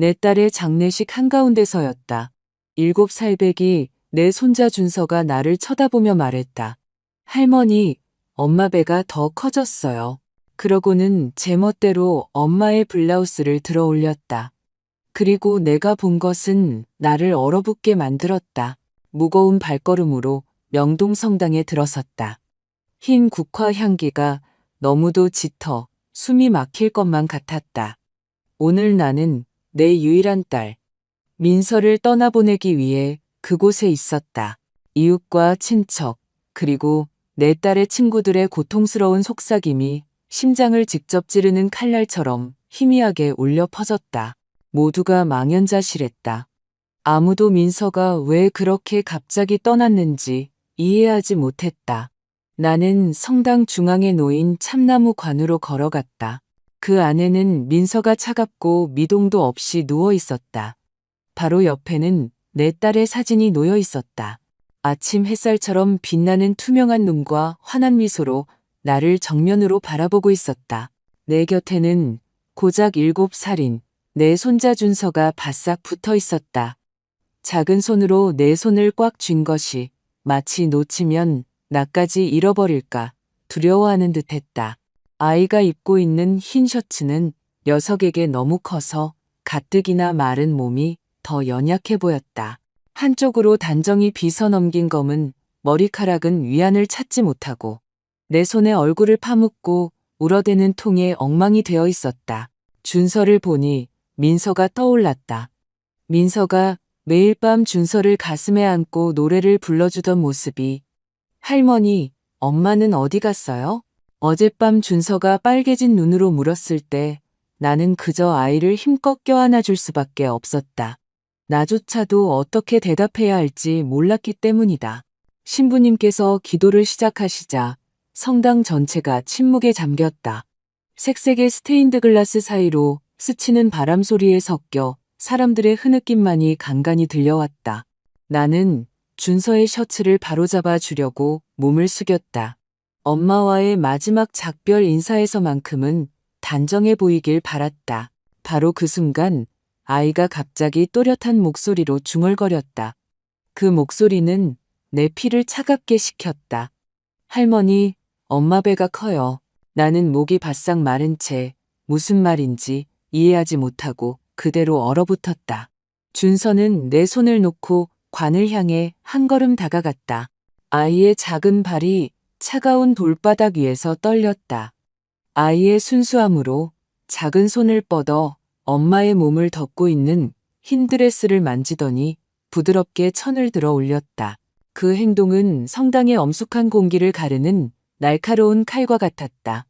내 딸의 장례식 한가운데서였다. 7살 배기 내 손자 준서가 나를 쳐다보며 말했다. 할머니, 엄마 배가 더 커졌어요. 그러고는 제멋대로 엄마의 블라우스를 들어 올렸다. 그리고 내가 본 것은 나를 얼어붙게 만들었다. 무거운 발걸음으로 명동성당에 들어섰다. 흰 국화 향기가 너무도 짙어 숨이 막힐 것만 같았다. 오늘 나는 내 유일한 딸, 민서를 떠나보내기 위해 그곳에 있었다. 이웃과 친척, 그리고 내 딸의 친구들의 고통스러운 속삭임이 심장을 직접 찌르는 칼날처럼 희미하게 울려 퍼졌다. 모두가 망연자실했다. 아무도 민서가 왜 그렇게 갑자기 떠났는지 이해하지 못했다. 나는 성당 중앙에 놓인 참나무 관으로 걸어갔다. 그 안에는 민서가 차갑고 미동도 없이 누워 있었다. 바로 옆에는 내 딸의 사진이 놓여 있었다. 아침 햇살처럼 빛나는 투명한 눈과 환한 미소로 나를 정면으로 바라보고 있었다. 내 곁에는 고작 7살인 내 손자 준서가 바싹 붙어 있었다. 작은 손으로 내 손을 꽉 쥔 것이 마치 놓치면 나까지 잃어버릴까 두려워하는 듯했다. 아이가 입고 있는 흰 셔츠는 녀석에게 너무 커서 가뜩이나 마른 몸이 더 연약해 보였다. 한쪽으로 단정히 빗어넘긴 검은 머리카락은 위안을 찾지 못하고 내 손에 얼굴을 파묻고 울어대는 통에 엉망이 되어 있었다. 준서를 보니 민서가 떠올랐다. 민서가 매일 밤 준서를 가슴에 안고 노래를 불러주던 모습이. 할머니, 엄마는 어디 갔어요? 어젯밤 준서가 빨개진 눈으로 물었을 때 나는 그저 아이를 힘껏 껴안아 줄 수밖에 없었다. 나조차도 어떻게 대답해야 할지 몰랐기 때문이다. 신부님께서 기도를 시작하시자 성당 전체가 침묵에 잠겼다. 색색의 스테인드 글라스 사이로 스치는 바람 소리에 섞여 사람들의 흐느낌만이 간간히 들려왔다. 나는 준서의 셔츠를 바로잡아 주려고 몸을 숙였다. 엄마와의 마지막 작별 인사에서만큼은 단정해 보이길 바랐다. 바로 그 순간 아이가 갑자기 또렷한 목소리로 중얼거렸다. 그 목소리는 내 피를 차갑게 식혔다. 할머니, 엄마 배가 커요. 나는 목이 바싹 마른 채 무슨 말인지 이해하지 못하고 그대로 얼어붙었다. 준서는 내 손을 놓고 관을 향해 한 걸음 다가갔다. 아이의 작은 발이 차가운 돌바닥 위에서 떨렸다. 아이의 순수함으로 작은 손을 뻗어 엄마의 몸을 덮고 있는 흰 드레스를 만지더니 부드럽게 천을 들어 올렸다. 그 행동은 성당의 엄숙한 공기를 가르는 날카로운 칼과 같았다.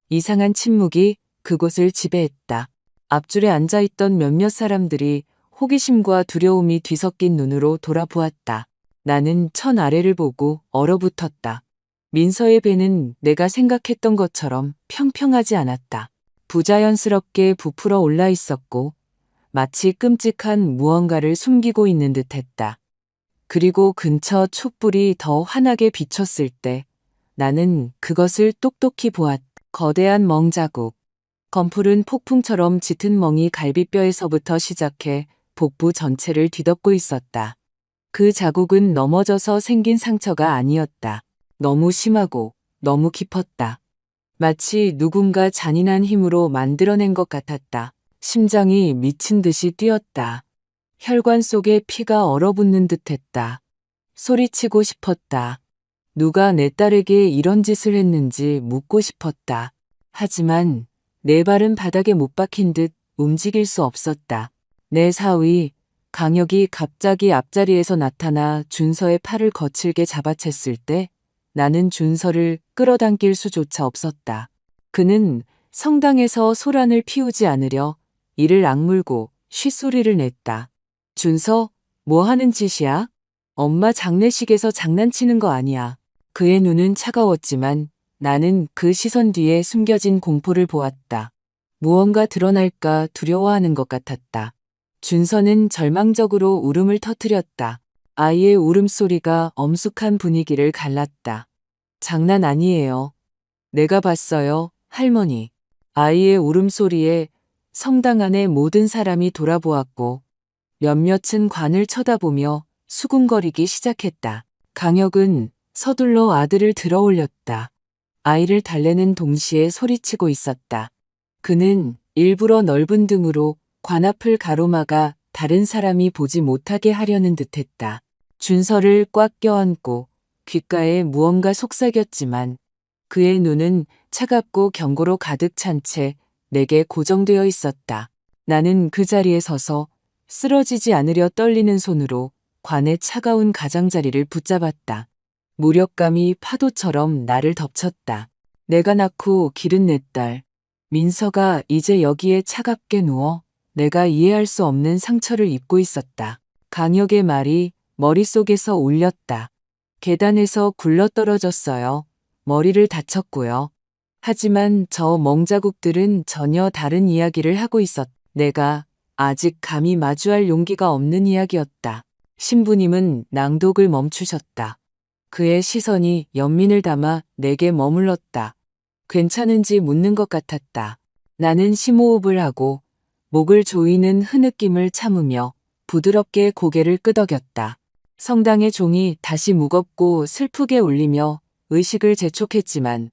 이상한 침묵이 그곳을 지배했다. 앞줄에 앉아있던 몇몇 사람들이 호기심과 두려움이 뒤섞인 눈으로 돌아보았다. 나는 천 아래를 보고 얼어붙었다. 민서의 배는 내가 생각했던 것처럼 평평하지 않았다. 부자연스럽게 부풀어 올라 있었고 마치 끔찍한 무언가를 숨기고 있는 듯했다. 그리고 근처 촛불이 더 환하게 비쳤을 때 나는 그것을 똑똑히 보았다. 거대한 멍자국. 검푸른 폭풍처럼 짙은 멍이 갈비뼈에서부터 시작해 복부 전체를 뒤덮고 있었다. 그 자국은 넘어져서 생긴 상처가 아니었다. 너무 심하고 너무 깊었다. 마치 누군가 잔인한 힘으로 만들어낸 것 같았다. 심장이 미친 듯이 뛰었다. 혈관 속에 피가 얼어붙는 듯했다. 소리치고 싶었다. 누가 내 딸에게 이런 짓을 했는지 묻고 싶었다. 하지만 내 발은 바닥에 못 박힌 듯 움직일 수 없었다. 내 사위, 강혁이 갑자기 앞자리에서 나타나 준서의 팔을 거칠게 잡아챘을 때 나는 준서를 끌어당길 수조차 없었다. 그는 성당에서 소란을 피우지 않으려 이를 악물고 쉿소리를 냈다. 준서, 뭐 하는 짓이야? 엄마 장례식에서 장난치는 거 아니야. 그의 눈은 차가웠지만 나는 그 시선 뒤에 숨겨진 공포를 보았다. 무언가 드러날까 두려워하는 것 같았다. 준서는 절망적으로 울음을 터뜨렸다. 아이의 울음소리가 엄숙한 분위기를 갈랐다. 장난 아니에요. 내가 봤어요, 할머니. 아이의 울음소리에 성당 안의 모든 사람이 돌아보았고 몇몇은 관을 쳐다보며 수군거리기 시작했다. 강혁은 서둘러 아들을 들어올렸다. 아이를 달래는 동시에 소리치고 있었다. 그는 일부러 넓은 등으로 관 앞을 가로막아 다른 사람이 보지 못하게 하려는 듯했다. 준서를 꽉 껴안고 귓가에 무언가 속삭였지만 그의 눈은 차갑고 경고로 가득 찬 채 내게 고정되어 있었다. 나는 그 자리에 서서 쓰러지지 않으려 떨리는 손으로 관의 차가운 가장자리를 붙잡았다. 무력감이 파도처럼 나를 덮쳤다. 내가 낳고 기른 내 딸, 민서가 이제 여기에 차갑게 누워 내가 이해할 수 없는 상처를 입고 있었다. 강혁의 말이 머릿속에서 울렸다. 계단에서 굴러떨어졌어요. 머리를 다쳤고요. 하지만 저 멍자국들은 전혀 다른 이야기를 하고 내가 아직 감히 마주할 용기가 없는 이야기였다. 신부님은 낭독을 멈추셨다. 그의 시선이 연민을 담아 내게 머물렀다. 괜찮은지 묻는 것 같았다. 나는 심호흡을 하고 목을 조이는 흐느낌을 참으며 부드럽게 고개를 끄덕였다. 성당의 종이 다시 무겁고 슬프게 울리며 의식을 재촉했지만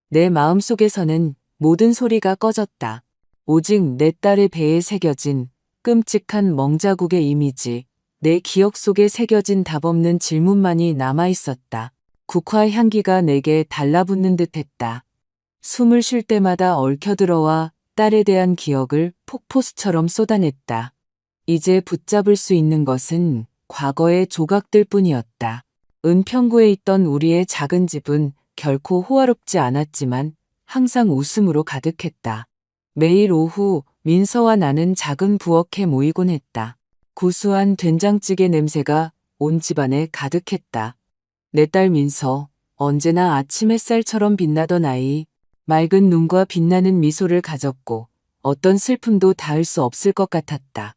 내 마음속에서는 모든 소리가 꺼졌다. 오직 내 딸의 배에 새겨진 끔찍한 멍자국의 이미지, 내 기억 속에 새겨진 답없는 질문만이 남아있었다. 국화 향기가 내게 달라붙는 듯했다. 숨을 쉴 때마다 얽혀들어와 딸에 대한 기억을 폭포수처럼 쏟아냈다. 이제 붙잡을 수 있는 것은 과거의 조각들 뿐이었다. 은평구에 있던 우리의 작은 집은 결코 호화롭지 않았지만 항상 웃음으로 가득했다. 매일 오후 민서와 나는 작은 부엌에 모이곤 했다. 구수한 된장찌개 냄새가 온 집안에 가득했다. 내 딸 민서, 언제나 아침 햇살처럼 빛나던 아이, 맑은 눈과 빛나는 미소를 가졌고 어떤 슬픔도 닿을 수 없을 것 같았다.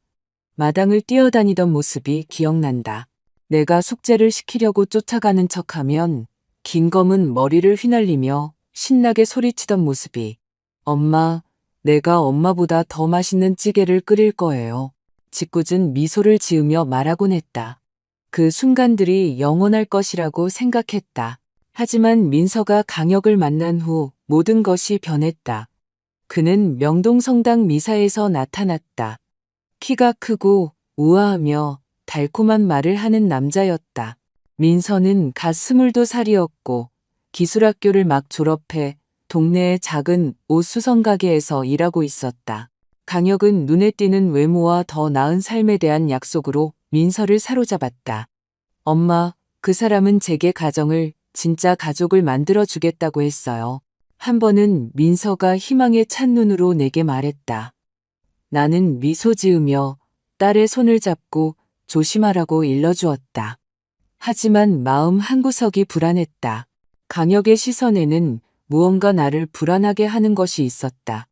마당을 뛰어다니던 모습이 기억난다. 내가 숙제를 시키려고 쫓아가는 척하면 김검은 머리를 휘날리며 신나게 소리치던 모습이 엄마, 내가 엄마보다 더 맛있는 찌개를 끓일 거예요. 짓궂은 미소를 지으며 말하곤 했다. 그 순간들이 영원할 것이라고 생각했다. 하지만 민서가 강혁을 만난 후 모든 것이 변했다. 그는 명동성당 미사에서 나타났다. 키가 크고 우아하며 달콤한 말을 하는 남자였다. 민서는 갓 22살이었고 기술학교를 막 졸업해 동네의 작은 옷 수성 가게에서 일하고 있었다. 강혁은 눈에 띄는 외모와 더 나은 삶에 대한 약속으로 민서를 사로잡았다. 엄마, 그 사람은 제게 가정을, 진짜 가족을 만들어 주겠다고 했어요. 한 번은 민서가 희망에 찬 눈으로 내게 말했다. 나는 미소 지으며 딸의 손을 잡고 조심하라고 일러주었다. 하지만 마음 한구석이 불안했다. 강혁의 시선에는 무언가 나를 불안하게 하는 것이 있었다.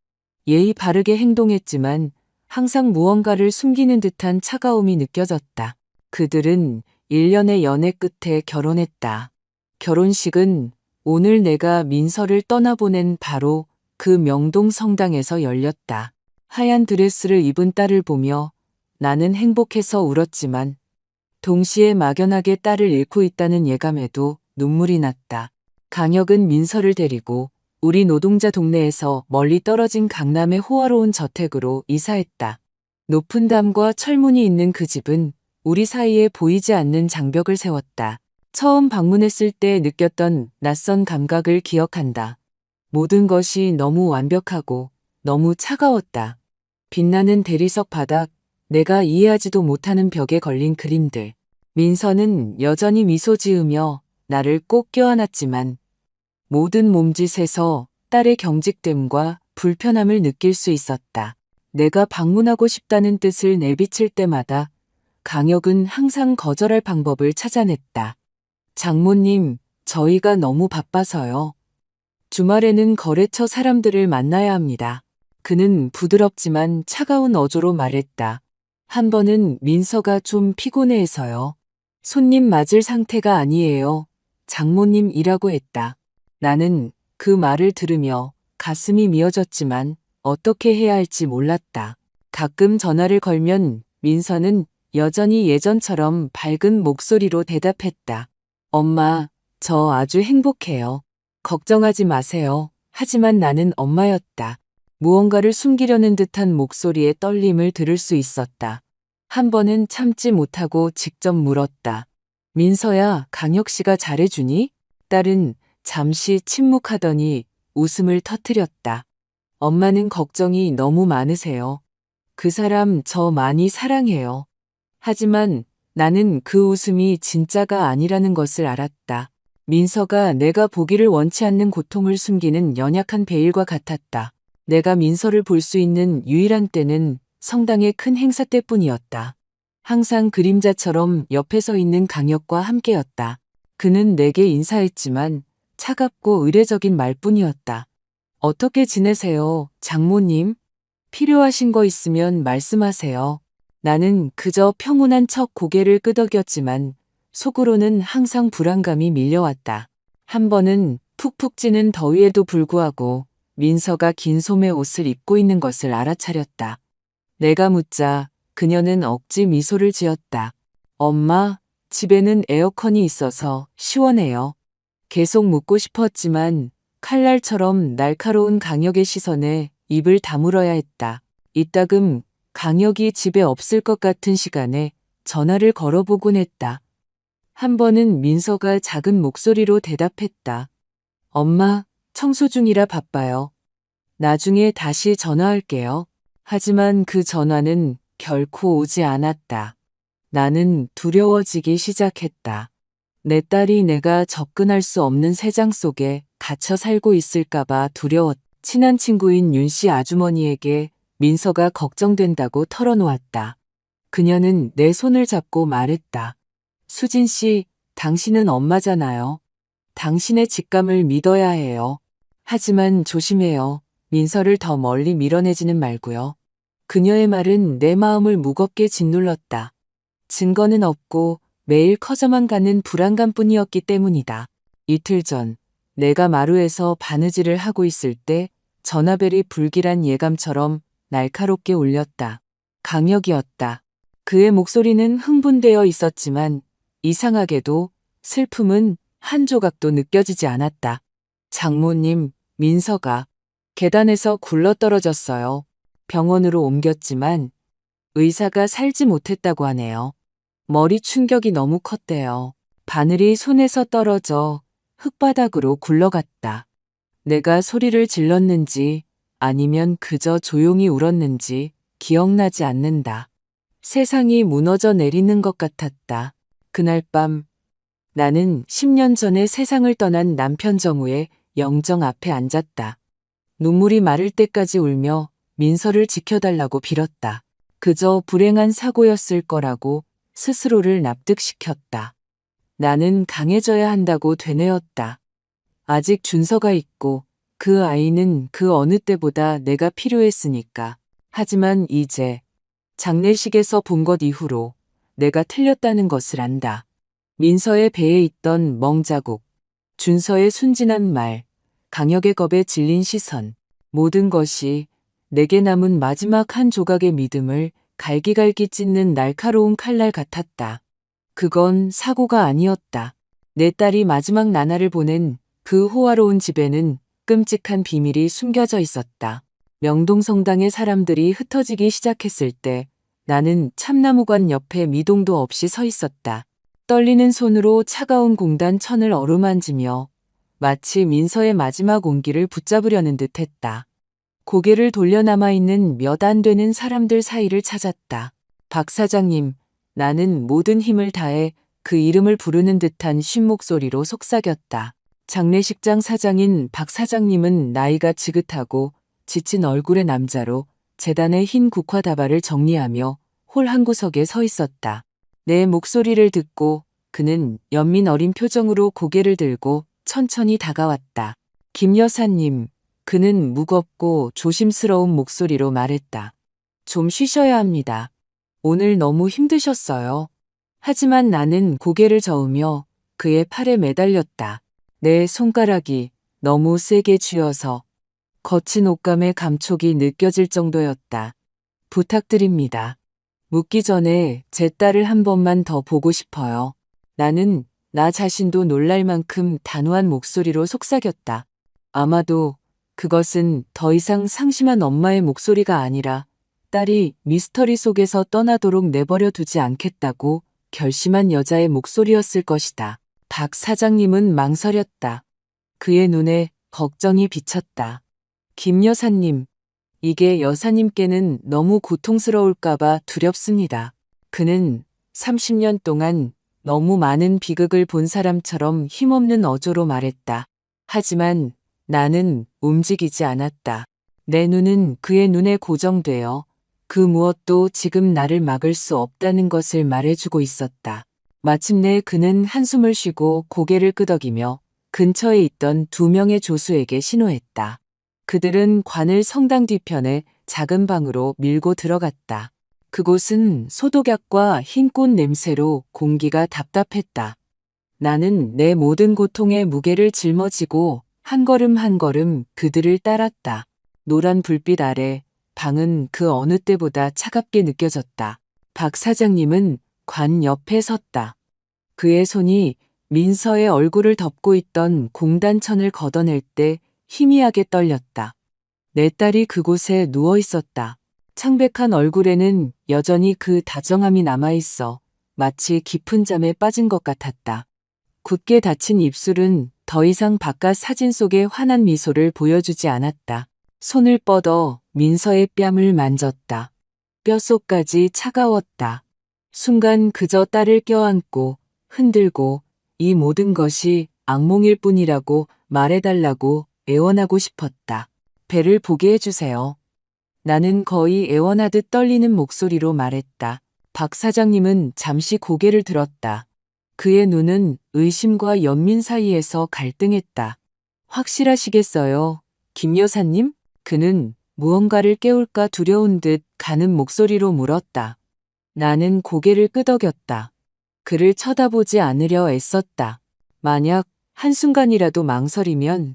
예의 바르게 행동했지만 항상 무언가를 숨기는 듯한 차가움이 느껴졌다. 그들은 1년의 연애 끝에 결혼했다. 결혼식은 오늘 내가 민서를 떠나보낸 바로 그 명동 성당에서 열렸다. 하얀 드레스를 입은 딸을 보며 나는 행복해서 울었지만 동시에 막연하게 딸을 잃고 있다는 예감에도 눈물이 났다. 강혁은 민서를 데리고 우리 노동자 동네에서 멀리 떨어진 강남의 호화로운 저택으로 이사했다. 높은 담과 철문이 있는 그 집은 우리 사이에 보이지 않는 장벽을 세웠다. 처음 방문했을 때 느꼈던 낯선 감각을 기억한다. 모든 것이 너무 완벽하고 너무 차가웠다. 빛나는 대리석 바닥, 내가 이해하지도 못하는 벽에 걸린 그림들. 민서는 여전히 미소 지으며 나를 꼭 껴안았지만 모든 몸짓에서 딸의 경직됨과 불편함을 느낄 수 있었다. 내가 방문하고 싶다는 뜻을 내비칠 때마다 강혁은 항상 거절할 방법을 찾아냈다. 장모님, 저희가 너무 바빠서요. 주말에는 거래처 사람들을 만나야 합니다. 그는 부드럽지만 차가운 어조로 말했다. 한 번은 민서가 좀 피곤해해서요. 손님 맞을 상태가 아니에요. 장모님이라고 했다. 나는 그 말을 들으며 가슴이 미어졌지만 어떻게 해야 할지 몰랐다. 가끔 전화를 걸면 민서는 여전히 예전처럼 밝은 목소리로 대답했다. 엄마, 저 아주 행복해요. 걱정하지 마세요. 하지만 나는 엄마였다. 무언가를 숨기려는 듯한 목소리의 떨림을 들을 수 있었다. 한 번은 참지 못하고 직접 물었다. 민서야, 강혁 씨가 잘해주니? 딸은 잠시 침묵하더니 웃음을 터뜨렸다. 엄마는 걱정이 너무 많으세요. 그 사람 저 많이 사랑해요. 하지만 나는 그 웃음이 진짜가 아니라는 것을 알았다. 민서가 내가 보기를 원치 않는 고통을 숨기는 연약한 베일과 같았다. 내가 민서를 볼 수 있는 유일한 때는 성당의 큰 행사 때뿐이었다. 항상 그림자처럼 옆에 서 있는 강혁과 함께였다. 그는 내게 인사했지만 차갑고 의례적인 말뿐이었다. 어떻게 지내세요, 장모님? 필요하신 거 있으면 말씀하세요. 나는 그저 평온한 척 고개를 끄덕였지만 속으로는 항상 불안감이 밀려왔다. 한 번은 푹푹 찌는 더위에도 불구하고 민서가 긴 소매 옷을 입고 있는 것을 알아차렸다. 내가 묻자 그녀는 억지 미소를 지었다. 엄마, 집에는 에어컨이 있어서 시원해요. 계속 묻고 싶었지만 칼날처럼 날카로운 강혁의 시선에 입을 다물어야 했다. 이따금 강혁이 집에 없을 것 같은 시간에 전화를 걸어보곤 했다. 한 번은 민서가 작은 목소리로 대답했다. 엄마, 청소 중이라 바빠요. 나중에 다시 전화할게요. 하지만 그 전화는 결코 오지 않았다. 나는 두려워지기 시작했다. 내 딸이 내가 접근할 수 없는 세상 속에 갇혀 살고 있을까봐 두려웠다. 친한 친구인 윤 씨 아주머니에게 민서가 걱정된다고 털어놓았다. 그녀는 내 손을 잡고 말했다. 수진 씨, 당신은 엄마잖아요. 당신의 직감을 믿어야 해요. 하지만 조심해요. 민서를 더 멀리 밀어내지는 말고요. 그녀의 말은 내 마음을 무겁게 짓눌렀다. 증거는 없고 매일 커져만 가는 불안감뿐이었기 때문이다. 이틀 전 내가 마루에서 바느질을 하고 있을 때 전화벨이 불길한 예감처럼 날카롭게 울렸다. 강혁이었다. 그의 목소리는 흥분되어 있었지만 이상하게도 슬픔은 한 조각도 느껴지지 않았다. 장모님, 민서가 계단에서 굴러떨어졌어요. 병원으로 옮겼지만 의사가 살지 못했다고 하네요. 머리 충격이 너무 컸대요. 바늘이 손에서 떨어져 흙바닥으로 굴러갔다. 내가 소리를 질렀는지 아니면 그저 조용히 울었는지 기억나지 않는다. 세상이 무너져 내리는 것 같았다. 그날 밤 나는 10년 전에 세상을 떠난 남편 정우의 영정 앞에 앉았다. 눈물이 마를 때까지 울며 민서를 지켜달라고 빌었다. 그저 불행한 사고였을 거라고 스스로를 납득시켰다. 나는 강해져야 한다고 되뇌었다. 아직 준서가 있고 그 아이는 그 어느 때보다 내가 필요했으니까. 하지만 이제 장례식에서 본 것 이후로 내가 틀렸다는 것을 안다. 민서의 배에 있던 멍자국, 준서의 순진한 말, 강혁의 겁에 질린 시선, 모든 것이 내게 남은 마지막 한 조각의 믿음을 갈기갈기 찢는 날카로운 칼날 같았다. 그건 사고가 아니었다. 내 딸이 마지막 나날을 보낸 그 호화로운 집에는 끔찍한 비밀이 숨겨져 있었다. 명동성당의 사람들이 흩어지기 시작했을 때 나는 참나무관 옆에 미동도 없이 서 있었다. 떨리는 손으로 차가운 공단 천을 어루만지며 마치 민서의 마지막 온기를 붙잡으려는 듯 했다. 고개를 돌려 남아있는 몇 안 되는 사람들 사이를 찾았다. 박 사장님, 나는 모든 힘을 다해 그 이름을 부르는 듯한 쉰 목소리로 속삭였다. 장례식장 사장인 박 사장님은 나이가 지긋하고 지친 얼굴의 남자로 재단의 흰 국화 다발을 정리하며 홀 한 구석에 서 있었다. 내 목소리를 듣고 그는 연민 어린 표정으로 고개를 들고 천천히 다가왔다. 김 여사님, 그는 무겁고 조심스러운 목소리로 말했다. 좀 쉬셔야 합니다. 오늘 너무 힘드셨어요. 하지만 나는 고개를 저으며 그의 팔에 매달렸다. 내 손가락이 너무 세게 쥐어서 거친 옷감의 감촉이 느껴질 정도였다. 부탁드립니다. 묻기 전에 제 딸을 한 번만 더 보고 싶어요. 나는 나 자신도 놀랄 만큼 단호한 목소리로 속삭였다. 아마도 그것은 더 이상 상심한 엄마의 목소리가 아니라 딸이 미스터리 속에서 떠나도록 내버려 두지 않겠다고 결심한 여자의 목소리였을 것이다. 박 사장님은 망설였다. 그의 눈에 걱정이 비쳤다. 김 여사님, 이게 여사님께는 너무 고통스러울까봐 두렵습니다. 그는 30년 동안 너무 많은 비극을 본 사람처럼 힘없는 어조로 말했다. 하지만 나는 움직이지 않았다. 내 눈은 그의 눈에 고정되어 그 무엇도 지금 나를 막을 수 없다는 것을 말해주고 있었다. 마침내 그는 한숨을 쉬고 고개를 끄덕이며 근처에 있던 2명의 조수에게 신호했다. 그들은 관을 성당 뒤편에 작은 방으로 밀고 들어갔다. 그곳은 소독약과 흰 꽃 냄새로 공기가 답답했다. 나는 내 모든 고통의 무게를 짊어지고 한 걸음 한 걸음 그들을 따랐다. 노란 불빛 아래 방은 그 어느 때보다 차갑게 느껴졌다. 박 사장님은 관 옆에 섰다. 그의 손이 민서의 얼굴을 덮고 있던 공단천을 걷어낼 때 희미하게 떨렸다. 내 딸이 그곳에 누워 있었다. 창백한 얼굴에는 여전히 그 다정함이 남아있어 마치 깊은 잠에 빠진 것 같았다. 굳게 닫힌 입술은 더 이상 바깥 사진 속의 환한 미소를 보여주지 않았다. 손을 뻗어 민서의 뺨을 만졌다. 뼛속까지 차가웠다. 순간 그저 딸을 껴안고 흔들고 이 모든 것이 악몽일 뿐이라고 말해달라고 애원하고 싶었다. 배를 보게 해주세요. 나는 거의 애원하듯 떨리는 목소리로 말했다. 박 사장님은 잠시 고개를 들었다. 그의 눈은 의심과 연민 사이에서 갈등했다. 확실하시겠어요, 김 여사님? 그는 무언가를 깨울까 두려운 듯 가는 목소리로 물었다. 나는 고개를 끄덕였다. 그를 쳐다보지 않으려 애썼다. 만약 한순간이라도 망설이면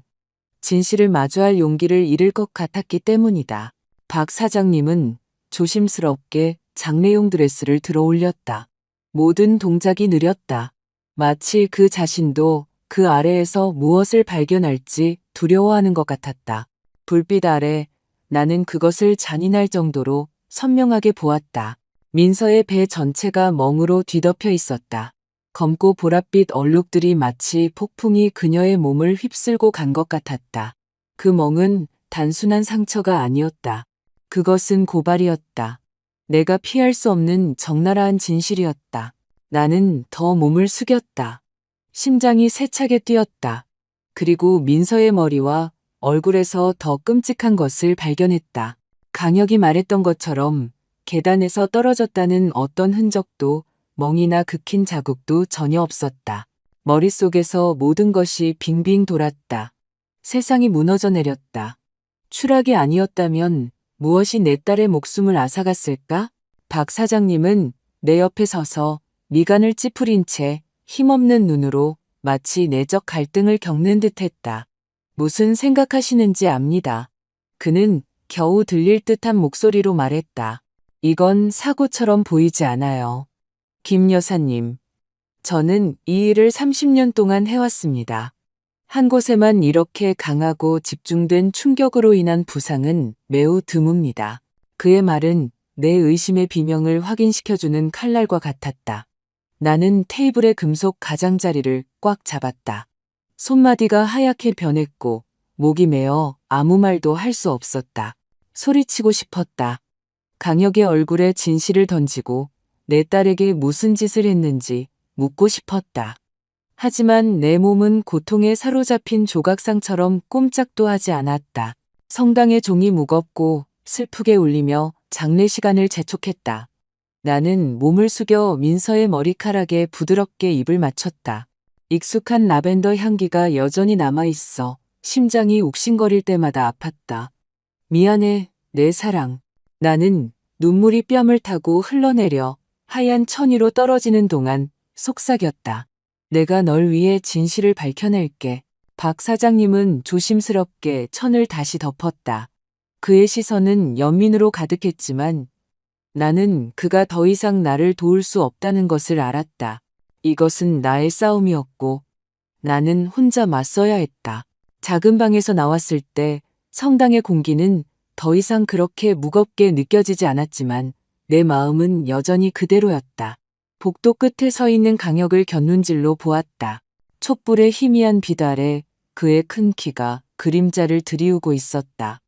진실을 마주할 용기를 잃을 것 같았기 때문이다. 박 사장님은 조심스럽게 장례용 드레스를 들어 올렸다. 모든 동작이 느렸다. 마치 그 자신도 그 아래에서 무엇을 발견할지 두려워하는 것 같았다. 불빛 아래 나는 그것을 잔인할 정도로 선명하게 보았다. 민서의 배 전체가 멍으로 뒤덮여 있었다. 검고 보랏빛 얼룩들이 마치 폭풍이 그녀의 몸을 휩쓸고 간 것 같았다. 그 멍은 단순한 상처가 아니었다. 그것은 고발이었다. 내가 피할 수 없는 적나라한 진실이었다. 나는 더 몸을 숙였다. 심장이 세차게 뛰었다. 그리고 민서의 머리와 얼굴에서 더 끔찍한 것을 발견했다. 강혁이 말했던 것처럼 계단에서 떨어졌다는 어떤 흔적도 멍이나 긁힌 자국도 전혀 없었다. 머릿속에서 모든 것이 빙빙 돌았다. 세상이 무너져 내렸다. 추락이 아니었다면 무엇이 내 딸의 목숨을 앗아갔을까? 박 사장님은 내 옆에 서서 미간을 찌푸린 채 힘없는 눈으로 마치 내적 갈등을 겪는 듯했다. 무슨 생각하시는지 압니다. 그는 겨우 들릴 듯한 목소리로 말했다. 이건 사고처럼 보이지 않아요. 김 여사님, 저는 이 일을 30년 동안 해왔습니다. 한 곳에만 이렇게 강하고 집중된 충격으로 인한 부상은 매우 드뭅니다. 그의 말은 내 의심의 비명을 확인시켜주는 칼날과 같았다. 나는 테이블의 금속 가장자리를 꽉 잡았다. 손마디가 하얗게 변했고 목이 메어 아무 말도 할 수 없었다. 소리치고 싶었다. 강혁의 얼굴에 진실을 던지고 내 딸에게 무슨 짓을 했는지 묻고 싶었다. 하지만 내 몸은 고통에 사로잡힌 조각상처럼 꼼짝도 하지 않았다. 성당의 종이 무겁고 슬프게 울리며 장례시간을 재촉했다. 나는 몸을 숙여 민서의 머리카락에 부드럽게 입을 맞췄다. 익숙한 라벤더 향기가 여전히 남아있어 심장이 욱신거릴 때마다 아팠다. 미안해, 내 사랑. 나는 눈물이 뺨을 타고 흘러내려 하얀 천위로 떨어지는 동안 속삭였다. 내가 널 위해 진실을 밝혀낼게. 박 사장님은 조심스럽게 천을 다시 덮었다. 그의 시선은 연민으로 가득했지만 나는 그가 더 이상 나를 도울 수 없다는 것을 알았다. 이것은 나의 싸움이었고 나는 혼자 맞서야 했다. 작은 방에서 나왔을 때 성당의 공기는 더 이상 그렇게 무겁게 느껴지지 않았지만 내 마음은 여전히 그대로였다. 복도 끝에 서 있는 강혁을 곁눈질로 보았다. 촛불의 희미한 빛 아래 그의 큰 키가 그림자를 드리우고 있었다.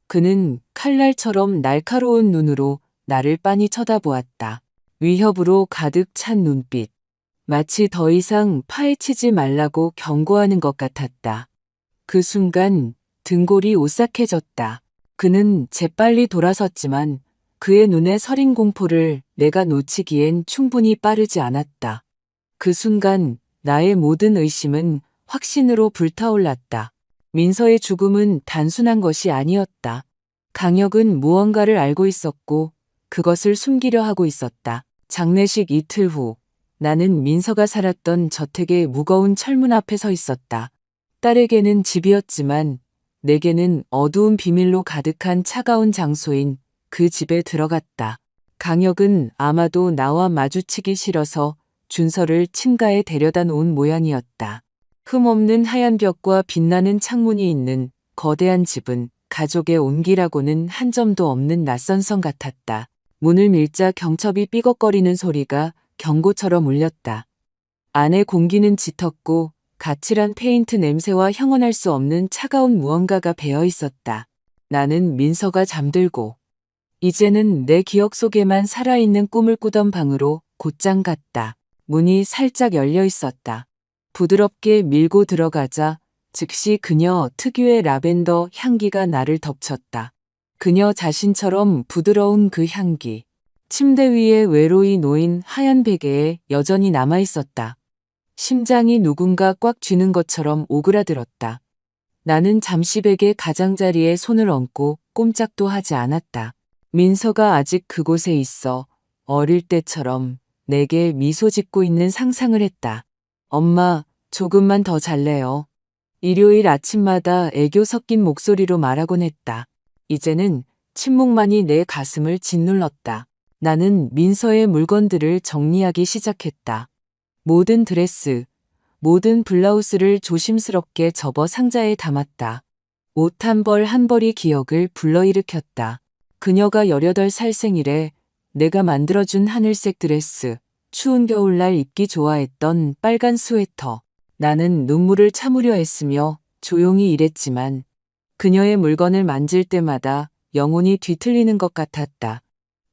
그는 칼날처럼 날카로운 눈으로 나를 빤히 쳐다보았다. 위협으로 가득 찬 눈빛. 마치 더 이상 파헤치지 말라고 경고하는 것 같았다. 그 순간 등골이 오싹해졌다. 그는 재빨리 돌아섰지만 그의 눈에 서린 공포를 내가 놓치기엔 충분히 빠르지 않았다. 그 순간 나의 모든 의심은 확신으로 불타올랐다. 민서의 죽음은 단순한 것이 아니었다. 강혁은 무언가를 알고 있었고 그것을 숨기려 하고 있었다. 장례식 이틀 후 나는 민서가 살았던 저택의 무거운 철문 앞에 서 있었다. 딸에게는 집이었지만 내게는 어두운 비밀로 가득한 차가운 장소인 그 집에 들어갔다. 강혁은 아마도 나와 마주치기 싫어서 준서를 침가에 데려다 놓은 모양이었다. 흠없는 하얀 벽과 빛나는 창문이 있는 거대한 집은 가족의 온기라고는 한 점도 없는 낯선 성 같았다. 문을 밀자 경첩이 삐걱거리는 소리가 경고처럼 울렸다. 안의 공기는 짙었고 가칠한 페인트 냄새와 형언할 수 없는 차가운 무언가가 배어 있었다. 나는 민서가 잠들고 이제는 내 기억 속에만 살아있는 꿈을 꾸던 방으로 곧장 갔다. 문이 살짝 열려 있었다. 부드럽게 밀고 들어가자 즉시 그녀 특유의 라벤더 향기가 나를 덮쳤다. 그녀 자신처럼 부드러운 그 향기. 침대 위에 외로이 놓인 하얀 베개에 여전히 남아 있었다. 심장이 누군가 꽉 쥐는 것처럼 오그라들었다. 나는 잠시 베개 가장자리에 손을 얹고 꼼짝도 하지 않았다. 민서가 아직 그곳에 있어 어릴 때처럼 내게 미소 짓고 있는 상상을 했다. 엄마, 조금만 더 잘래요. 일요일 아침마다 애교 섞인 목소리로 말하곤 했다. 이제는 침묵만이 내 가슴을 짓눌렀다. 나는 민서의 물건들을 정리하기 시작했다. 모든 드레스, 모든 블라우스를 조심스럽게 접어 상자에 담았다. 옷 한 벌 한 벌이 기억을 불러일으켰다. 그녀가 18살 생일에 내가 만들어준 하늘색 드레스, 추운 겨울날 입기 좋아했던 빨간 스웨터. 나는 눈물을 참으려 했으며 조용히 일했지만 그녀의 물건을 만질 때마다 영혼이 뒤틀리는 것 같았다.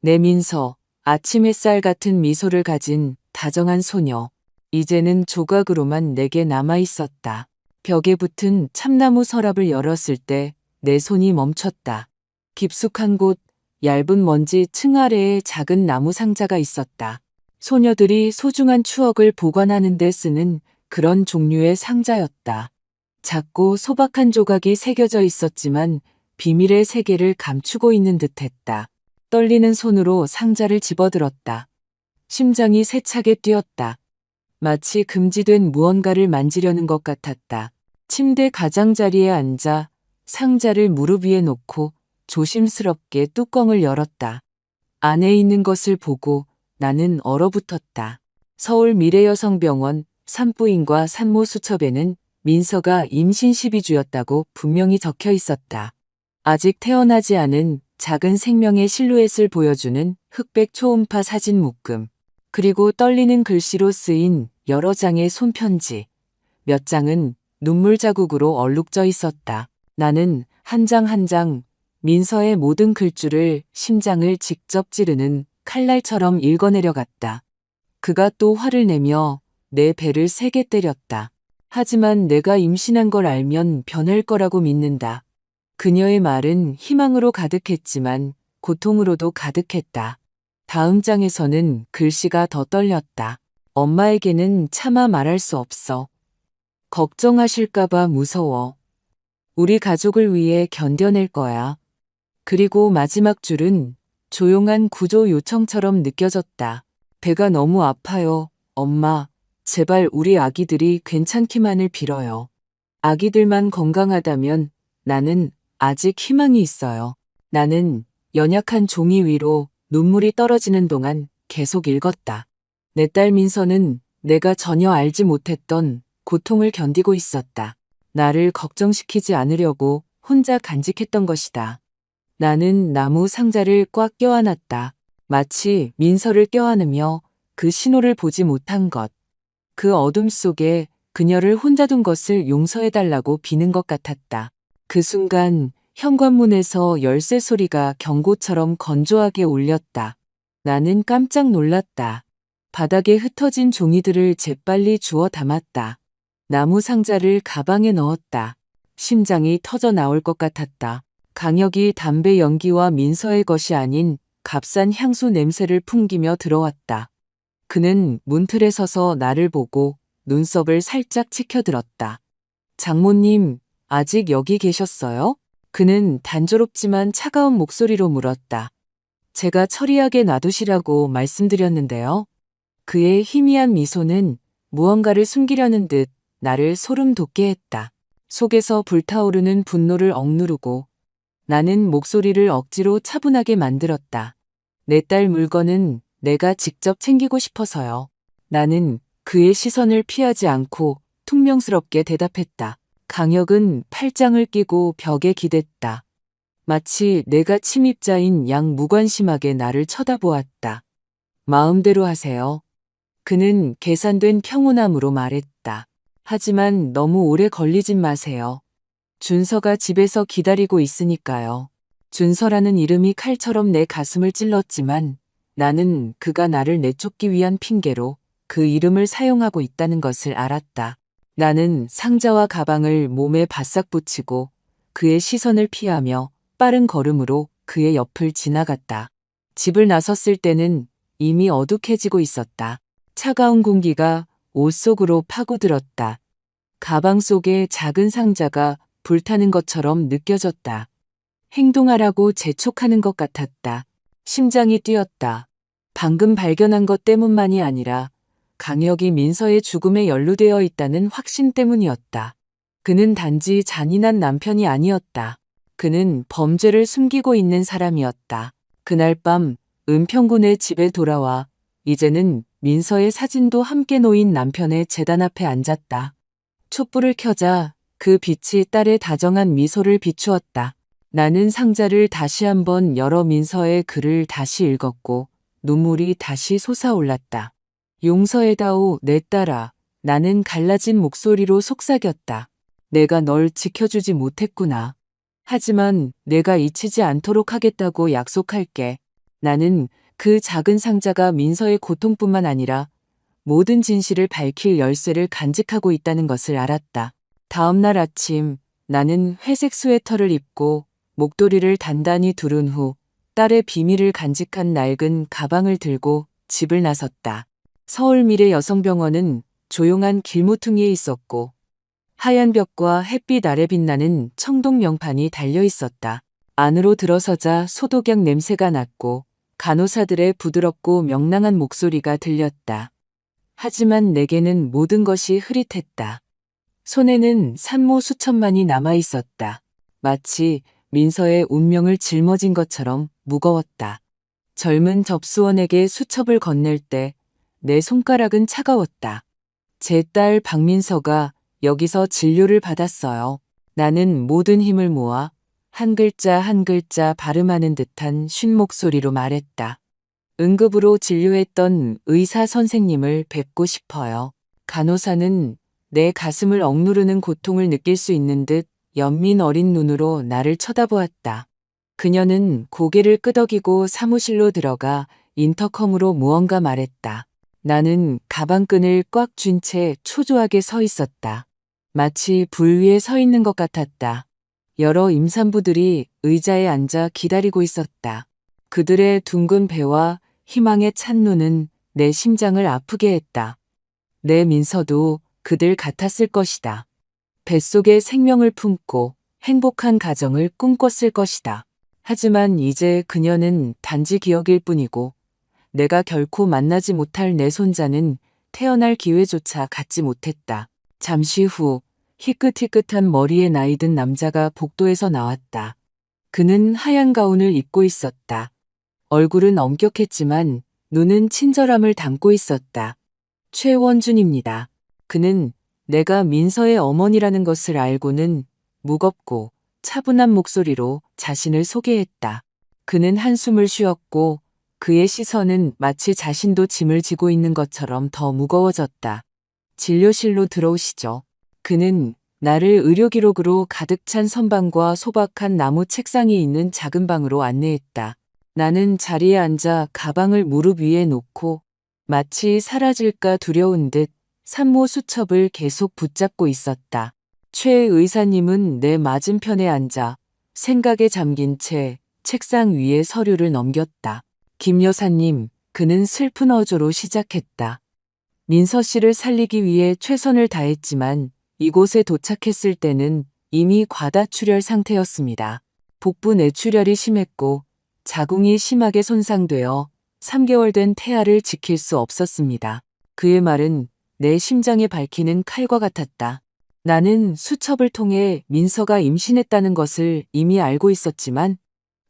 내 민서, 아침 햇살 같은 미소를 가진 다정한 소녀. 이제는 조각으로만 내게 남아 있었다. 벽에 붙은 참나무 서랍을 열었을 때 내 손이 멈췄다. 깊숙한 곳, 얇은 먼지 층 아래에 작은 나무 상자가 있었다. 소녀들이 소중한 추억을 보관하는 데 쓰는 그런 종류의 상자였다. 작고 소박한 조각이 새겨져 있었지만 비밀의 세계를 감추고 있는 듯했다. 떨리는 손으로 상자를 집어들었다. 심장이 세차게 뛰었다. 마치 금지된 무언가를 만지려는 것 같았다. 침대 가장자리에 앉아 상자를 무릎 위에 놓고 조심스럽게 뚜껑을 열었다. 안에 있는 것을 보고 나는 얼어붙었다. 서울 미래여성병원 산부인과 산모 수첩에는 민서가 임신 12주였다고 분명히 적혀 있었다. 아직 태어나지 않은 작은 생명의 실루엣을 보여주는 흑백 초음파 사진 묶음. 그리고 떨리는 글씨로 쓰인 여러 장의 손편지. 몇 장은 눈물 자국으로 얼룩져 있었다. 나는 한 장 한 장 민서의 모든 글줄을 심장을 직접 찌르는 칼날처럼 읽어내려갔다. 그가 또 화를 내며 내 배를 세게 때렸다. 하지만 내가 임신한 걸 알면 변할 거라고 믿는다. 그녀의 말은 희망으로 가득했지만 고통으로도 가득했다. 다음 장에서는 글씨가 더 떨렸다. 엄마에게는 차마 말할 수 없어. 걱정하실까봐 무서워. 우리 가족을 위해 견뎌낼 거야. 그리고 마지막 줄은 조용한 구조 요청처럼 느껴졌다. 배가 너무 아파요. 엄마, 제발 우리 아기들이 괜찮기만을 빌어요. 아기들만 건강하다면 나는 아직 희망이 있어요. 나는 연약한 종이 위로 눈물이 떨어지는 동안 계속 읽었다. 내 딸 민서는 내가 전혀 알지 못했던 고통을 견디고 있었다. 나를 걱정시키지 않으려고 혼자 간직했던 것이다. 나는 나무 상자를 꽉 껴안았다. 마치 민서를 껴안으며 그 신호를 보지 못한 것. 그 어둠 속에 그녀를 혼자 둔 것을 용서해달라고 비는 것 같았다. 그 순간 현관문에서 열쇠 소리가 경고처럼 건조하게 울렸다. 나는 깜짝 놀랐다. 바닥에 흩어진 종이들을 재빨리 주워 담았다. 나무 상자를 가방에 넣었다. 심장이 터져 나올 것 같았다. 강혁이 담배 연기와 민서의 것이 아닌 값싼 향수 냄새를 풍기며 들어왔다. 그는 문틀에 서서 나를 보고 눈썹을 살짝 치켜들었다. 장모님, 아직 여기 계셨어요? 그는 단조롭지만 차가운 목소리로 물었다. 제가 처리하게 놔두시라고 말씀드렸는데요. 그의 희미한 미소는 무언가를 숨기려는 듯 나를 소름 돋게 했다. 속에서 불타오르는 분노를 억누르고 나는 목소리를 억지로 차분하게 만들었다. 내 딸 물건은 내가 직접 챙기고 싶어서요. 나는 그의 시선을 피하지 않고 퉁명스럽게 대답했다. 강혁은 팔짱을 끼고 벽에 기댔다. 마치 내가 침입자인 양 무관심하게 나를 쳐다보았다. 마음대로 하세요. 그는 계산된 평온함으로 말했다. 하지만 너무 오래 걸리진 마세요. 준서가 집에서 기다리고 있으니까요. 준서라는 이름이 칼처럼 내 가슴을 찔렀지만 나는 그가 나를 내쫓기 위한 핑계로 그 이름을 사용하고 있다는 것을 알았다. 나는 상자와 가방을 몸에 바싹 붙이고 그의 시선을 피하며 빠른 걸음으로 그의 옆을 지나갔다. 집을 나섰을 때는 이미 어둑해지고 있었다. 차가운 공기가 옷 속으로 파고들었다. 가방 속에 작은 상자가 불타는 것처럼 느껴졌다. 행동하라고 재촉하는 것 같았다. 심장이 뛰었다. 방금 발견한 것 때문만이 아니라 강혁이 민서의 죽음에 연루되어 있다는 확신 때문이었다. 그는 단지 잔인한 남편이 아니었다. 그는 범죄를 숨기고 있는 사람이었다. 그날 밤 은평군의 집에 돌아와 이제는 민서의 사진도 함께 놓인 남편의 제단 앞에 앉았다. 촛불을 켜자 그 빛이 딸의 다정한 미소를 비추었다. 나는 상자를 다시 한번 열어 민서의 글을 다시 읽었고 눈물이 다시 솟아올랐다. 용서해다오 내 딸아. 나는 갈라진 목소리로 속삭였다. 내가 널 지켜주지 못했구나. 하지만 내가 잊히지 않도록 하겠다고 약속할게. 나는 그 작은 상자가 민서의 고통뿐만 아니라 모든 진실을 밝힐 열쇠를 간직하고 있다는 것을 알았다. 다음 날 아침 나는 회색 스웨터를 입고 목도리를 단단히 두른 후 딸의 비밀을 간직한 낡은 가방을 들고 집을 나섰다. 서울 미래 여성병원은 조용한 길모퉁이에 있었고 하얀 벽과 햇빛 아래 빛나는 청동 명판이 달려 있었다. 안으로 들어서자 소독약 냄새가 났고 간호사들의 부드럽고 명랑한 목소리가 들렸다. 하지만 내게는 모든 것이 흐릿했다. 손에는 산모 수천만이 남아 있었다. 마치 민서의 운명을 짊어진 것처럼 무거웠다. 젊은 접수원에게 수첩을 건넬 때 내 손가락은 차가웠다. 제 딸 박민서가 여기서 진료를 받았어요. 나는 모든 힘을 모아 한 글자 한 글자 발음하는 듯한 쉰 목소리로 말했다. 응급으로 진료했던 의사 선생님을 뵙고 싶어요. 간호사는 내 가슴을 억누르는 고통을 느낄 수 있는 듯 연민 어린 눈으로 나를 쳐다보았다. 그녀는 고개를 끄덕이고 사무실로 들어가 인터컴으로 무언가 말했다. 나는 가방끈을 꽉 쥔 채 초조하게 서 있었다. 마치 불 위에 서 있는 것 같았다. 여러 임산부들이 의자에 앉아 기다리고 있었다. 그들의 둥근 배와 희망에 찬 눈은 내 심장을 아프게 했다. 내 민서도 그들 같았을 것이다. 뱃속에 생명을 품고 행복한 가정을 꿈꿨을 것이다. 하지만 이제 그녀는 단지 기억일 뿐이고 내가 결코 만나지 못할 내 손자는 태어날 기회조차 갖지 못했다. 잠시 후 희끗희끗한 머리에 나이든 남자가 복도에서 나왔다. 그는 하얀 가운을 입고 있었다. 얼굴은 엄격했지만 눈은 친절함을 담고 있었다. 최원준입니다. 그는 내가 민서의 어머니라는 것을 알고는 무겁고 차분한 목소리로 자신을 소개했다. 그는 한숨을 쉬었고 그의 시선은 마치 자신도 짐을 지고 있는 것처럼 더 무거워졌다. 진료실로 들어오시죠. 그는 나를 의료기록으로 가득 찬 선반과 소박한 나무 책상이 있는 작은 방으로 안내했다. 나는 자리에 앉아 가방을 무릎 위에 놓고 마치 사라질까 두려운 듯 산모 수첩을 계속 붙잡고 있었다. 최 의사님은 내 맞은편에 앉아 생각에 잠긴 채 책상 위에 서류를 넘겼다. 김 여사님, 그는 슬픈 어조로 시작했다. 민서 씨를 살리기 위해 최선을 다했지만 이곳에 도착했을 때는 이미 과다출혈 상태였습니다. 복부 내출혈이 심했고 자궁이 심하게 손상되어 3개월 된 태아를 지킬 수 없었습니다. 그의 말은 내 심장에 밝히는 칼과 같았다. 나는 수첩을 통해 민서가 임신했다는 것을 이미 알고 있었지만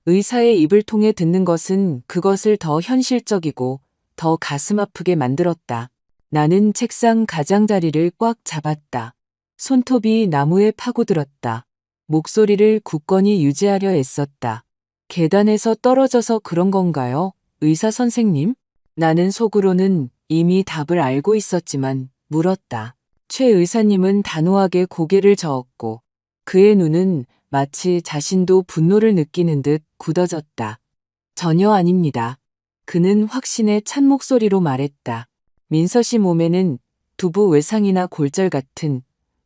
의사의 입을 통해 듣는 것은 그것을 더 현실적이고 더 가슴 아프게 만들었다. 나는 책상 가장자리를 꽉 잡았다. 손톱이 나무에 파고들었다. 목소리를 굳건히 유지하려 애썼다. 계단에서 떨어져서 그런 건가요? 의사 선생님? 나는 속으로는 이미 답을 알고 있었지만 물었다. 최 의사님은 단호하게 고개를 저었고 그의 눈은 마치 자신도 분노를 느끼는 듯 굳어졌다. 전혀 아닙니다. 그는 확신에 찬 목소리로 말했다. 민서 씨 몸에는 두부 외상이나 골절 같은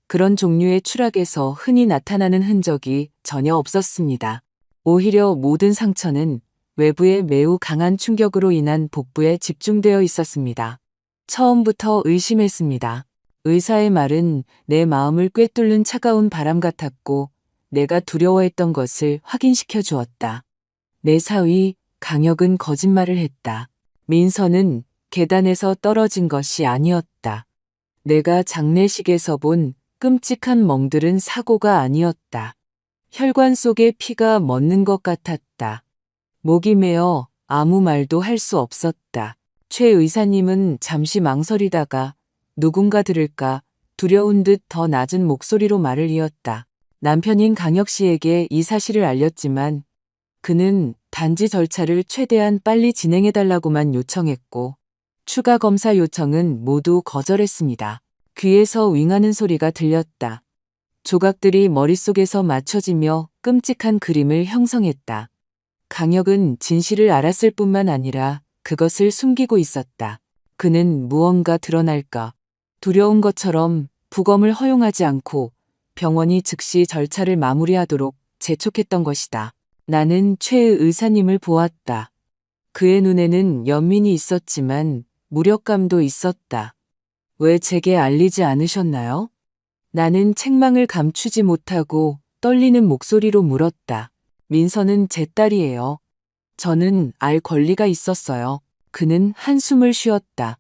그런 종류의 추락에서 흔히 나타나는 흔적이 전혀 없었습니다. 오히려 모든 상처는 외부의 매우 강한 충격으로 인한 복부에 집중되어 있었습니다. 처음부터 의심했습니다. 의사의 말은 내 마음을 꿰뚫는 차가운 바람 같았고 내가 두려워했던 것을 확인시켜 주었다. 내 사위 강혁은 거짓말을 했다. 민서는 계단에서 떨어진 것이 아니었다. 내가 장례식에서 본 끔찍한 멍들은 사고가 아니었다. 혈관 속에 피가 멎는 것 같았다. 목이 메어 아무 말도 할 수 없었다. 최 의사님은 잠시 망설이다가 누군가 들을까 두려운 듯 더 낮은 목소리로 말을 이었다. 남편인 강혁 씨에게 이 사실을 알렸지만 그는 단지 절차를 최대한 빨리 진행해달라고만 요청했고 추가 검사 요청은 모두 거절했습니다. 귀에서 윙하는 소리가 들렸다. 조각들이 머릿속에서 맞춰지며 끔찍한 그림을 형성했다. 강혁은 진실을 알았을 뿐만 아니라 그것을 숨기고 있었다. 그는 무언가 드러날까 두려운 것처럼 부검을 허용하지 않고 병원이 즉시 절차를 마무리하도록 재촉했던 것이다. 나는 최 의사님을 보았다. 그의 눈에는 연민이 있었지만 무력감도 있었다. 왜 제게 알리지 않으셨나요? 나는 책망을 감추지 못하고 떨리는 목소리로 물었다. 민서는 제 딸이에요. 저는 알 권리가 있었어요. 그는 한숨을 쉬었다.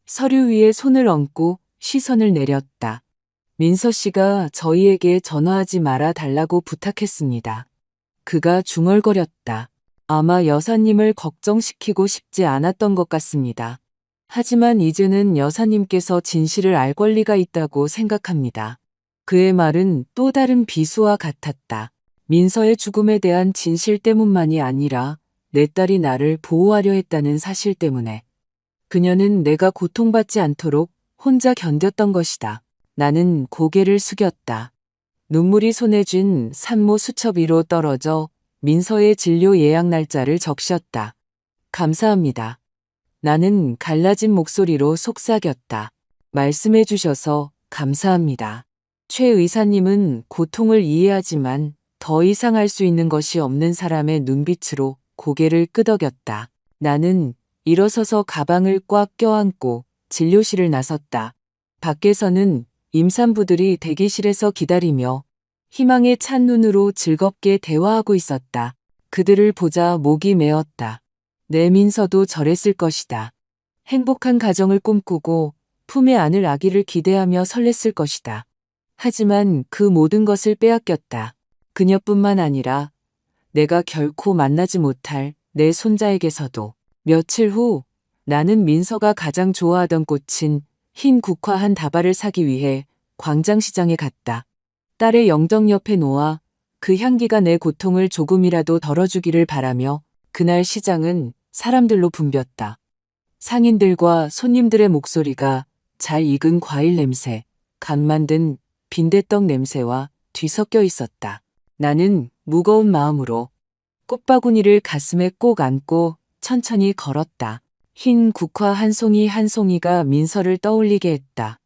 서류 위에 손을 얹고 시선을 내렸다. 민서 씨가 저희에게 전화하지 말아 달라고 부탁했습니다. 그가 중얼거렸다. 아마 여사님을 걱정시키고 싶지 않았던 것 같습니다. 하지만 이제는 여사님께서 진실을 알 권리가 있다고 생각합니다. 그의 말은 또 다른 비수와 같았다. 민서의 죽음에 대한 진실 때문만이 아니라 내 딸이 나를 보호하려 했다는 사실 때문에. 그녀는 내가 고통받지 않도록 혼자 견뎠던 것이다. 나는 고개를 숙였다. 눈물이 손에 쥔 산모 수첩 위로 떨어져 민서의 진료 예약 날짜를 적셨다. 감사합니다. 나는 갈라진 목소리로 속삭였다. 말씀해 주셔서 감사합니다. 최 의사님은 고통을 이해하지만 더 이상 할 수 있는 것이 없는 사람의 눈빛으로 고개를 끄덕였다. 나는 일어서서 가방을 꽉 껴안고 진료실을 나섰다. 밖에서는 임산부들이 대기실에서 기다리며 희망에 찬 눈으로 즐겁게 대화하고 있었다. 그들을 보자 목이 메었다. 내 민서도 저랬을 것이다. 행복한 가정을 꿈꾸고 품에 안을 아기를 기대하며 설렜을 것이다. 하지만 그 모든 것을 빼앗겼다. 그녀뿐만 아니라 내가 결코 만나지 못할 내 손자에게서도. 며칠 후 나는 민서가 가장 좋아하던 꽃인 흰 국화 한 다발을 사기 위해 광장시장에 갔다. 딸의 영덕 옆에 놓아 그 향기가 내 고통을 조금이라도 덜어주기를 바라며 그날 시장은 사람들로 붐볐다. 상인들과 손님들의 목소리가 잘 익은 과일 냄새, 간 만든 빈대떡 냄새와 뒤섞여 있었다. 나는 무거운 마음으로 꽃바구니를 가슴에 꼭 안고 천천히 걸었다. 흰 국화 한 송이 한 송이가 민서를 떠올리게 했다.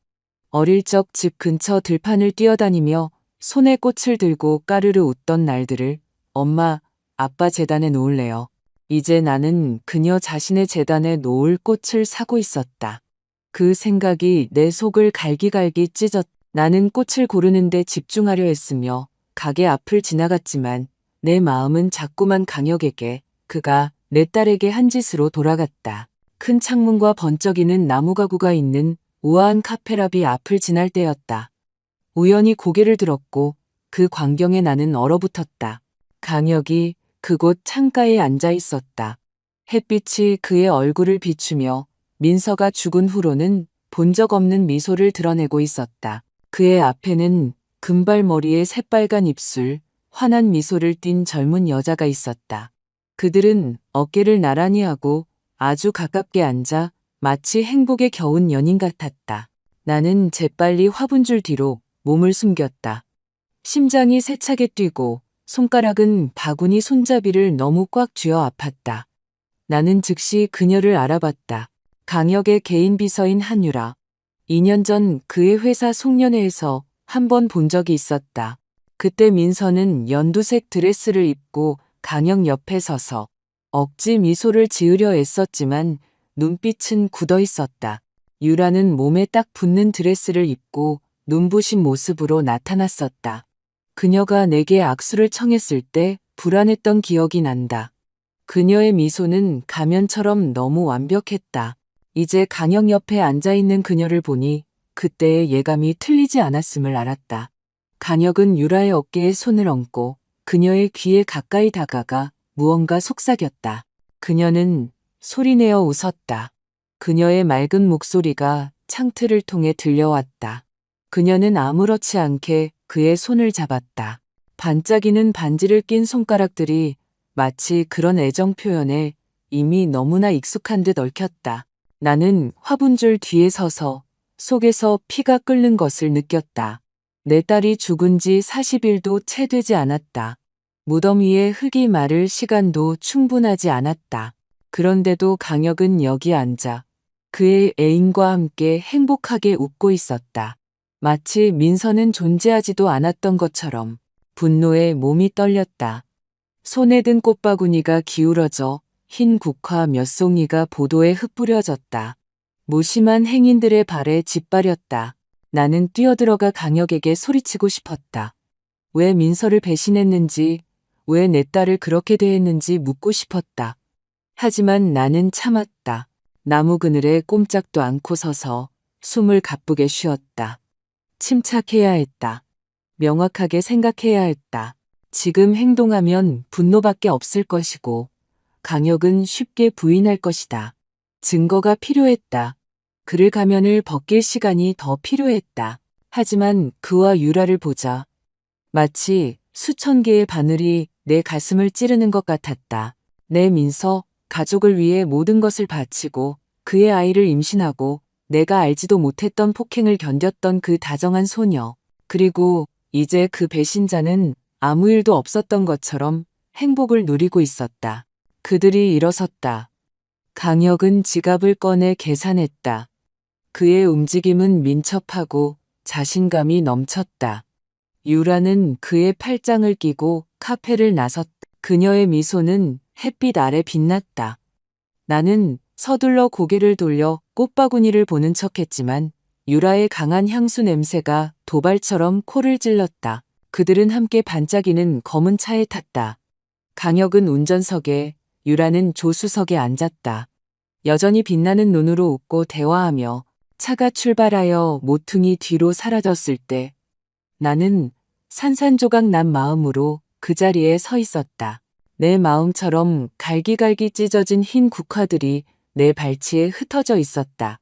어릴 적 집 근처 들판을 뛰어다니며 손에 꽃을 들고 까르르 웃던 날들을 엄마, 아빠 재단에 놓을래요. 이제 나는 그녀 자신의 재단에 놓을 꽃을 사고 있었다. 그 생각이 내 속을 갈기갈기 찢었다. 나는 꽃을 고르는데 집중하려 했으며 가게 앞을 지나갔지만 내 마음은 자꾸만 강혁에게, 그가 내 딸에게 한 짓으로 돌아갔다. 큰 창문과 번쩍이는 나무 가구가 있는 우아한 카페라비 앞을 지날 때였다. 우연히 고개를 들었고 그 광경에 나는 얼어붙었다. 강혁이 그곳 창가에 앉아 있었다. 햇빛이 그의 얼굴을 비추며 민서가 죽은 후로는 본 적 없는 미소를 드러내고 있었다. 그의 앞에는 금발머리에 새빨간 입술, 환한 미소를 띤 젊은 여자가 있었다. 그들은 어깨를 나란히 하고 아주 가깝게 앉아 마치 행복에 겨운 연인 같았다. 나는 재빨리 화분줄 뒤로 몸을 숨겼다. 심장이 세차게 뛰고 손가락은 바구니 손잡이를 너무 꽉 쥐어 아팠다. 나는 즉시 그녀를 알아봤다. 강혁의 개인 비서인 한유라. 2년 전 그의 회사 송년회에서 한 번 본 적이 있었다. 그때 민서는 연두색 드레스를 입고 강혁 옆에 서서 억지 미소를 지으려 애썼지만 눈빛은 굳어 있었다. 유라는 몸에 딱 붙는 드레스를 입고 눈부신 모습으로 나타났었다. 그녀가 내게 악수를 청했을 때 불안했던 기억이 난다. 그녀의 미소는 가면처럼 너무 완벽했다. 이제 강혁 옆에 앉아있는 그녀를 보니 그때의 예감이 틀리지 않았음을 알았다. 강혁은 유라의 어깨에 손을 얹고 그녀의 귀에 가까이 다가가 무언가 속삭였다. 그녀는 소리내어 웃었다. 그녀의 맑은 목소리가 창틀을 통해 들려왔다. 그녀는 아무렇지 않게 그의 손을 잡았다. 반짝이는 반지를 낀 손가락들이 마치 그런 애정 표현에 이미 너무나 익숙한 듯 얽혔다. 나는 화분줄 뒤에 서서 속에서 피가 끓는 것을 느꼈다. 내 딸이 죽은 지 40일도 채 되지 않았다. 무덤 위에 흙이 마를 시간도 충분하지 않았다. 그런데도 강혁은 여기 앉아 그의 애인과 함께 행복하게 웃고 있었다. 마치 민서는 존재하지도 않았던 것처럼. 분노에 몸이 떨렸다. 손에 든 꽃바구니가 기울어져 흰 국화 몇 송이가 보도에 흩뿌려졌다. 무심한 행인들의 발에 짓밟렸다. 나는 뛰어들어가 강혁에게 소리치고 싶었다. 왜 민서를 배신했는지, 왜 내 딸을 그렇게 대했는지 묻고 싶었다. 하지만 나는 참았다. 나무 그늘에 꼼짝도 않고 서서 숨을 가쁘게 쉬었다. 침착해야 했다. 명확하게 생각해야 했다. 지금 행동하면 분노밖에 없을 것이고 강혁은 쉽게 부인할 것이다. 증거가 필요했다. 그를 가면을 벗길 시간이 더 필요했다. 하지만 그와 유라를 보자 마치 수천 개의 바늘이 내 가슴을 찌르는 것 같았다. 내 민서, 가족을 위해 모든 것을 바치고 그의 아이를 임신하고 내가 알지도 못했던 폭행을 견뎠던 그 다정한 소녀. 그리고 이제 그 배신자는 아무 일도 없었던 것처럼 행복을 누리고 있었다. 그들이 일어섰다. 강혁은 지갑을 꺼내 계산했다. 그의 움직임은 민첩하고 자신감이 넘쳤다. 유라는 그의 팔짱을 끼고 카페를 나섰다. 그녀의 미소는 햇빛 아래 빛났다. 나는 서둘러 고개를 돌려 꽃바구니를 보는 척했지만 유라의 강한 향수 냄새가 도발처럼 코를 찔렀다. 그들은 함께 반짝이는 검은 차에 탔다. 강혁은 운전석에, 유라는 조수석에 앉았다. 여전히 빛나는 눈으로 웃고 대화하며 차가 출발하여 모퉁이 뒤로 사라졌을 때 나는 산산조각 난 마음으로 그 자리에 서 있었다. 내 마음처럼 갈기갈기 찢어진 흰 국화들이 내 발치에 흩어져 있었다.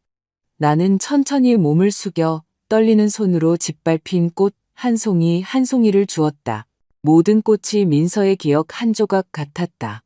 나는 천천히 몸을 숙여 떨리는 손으로 짓밟힌 꽃 한 송이 한 송이를 주었다. 모든 꽃이 민서의 기억 한 조각 같았다.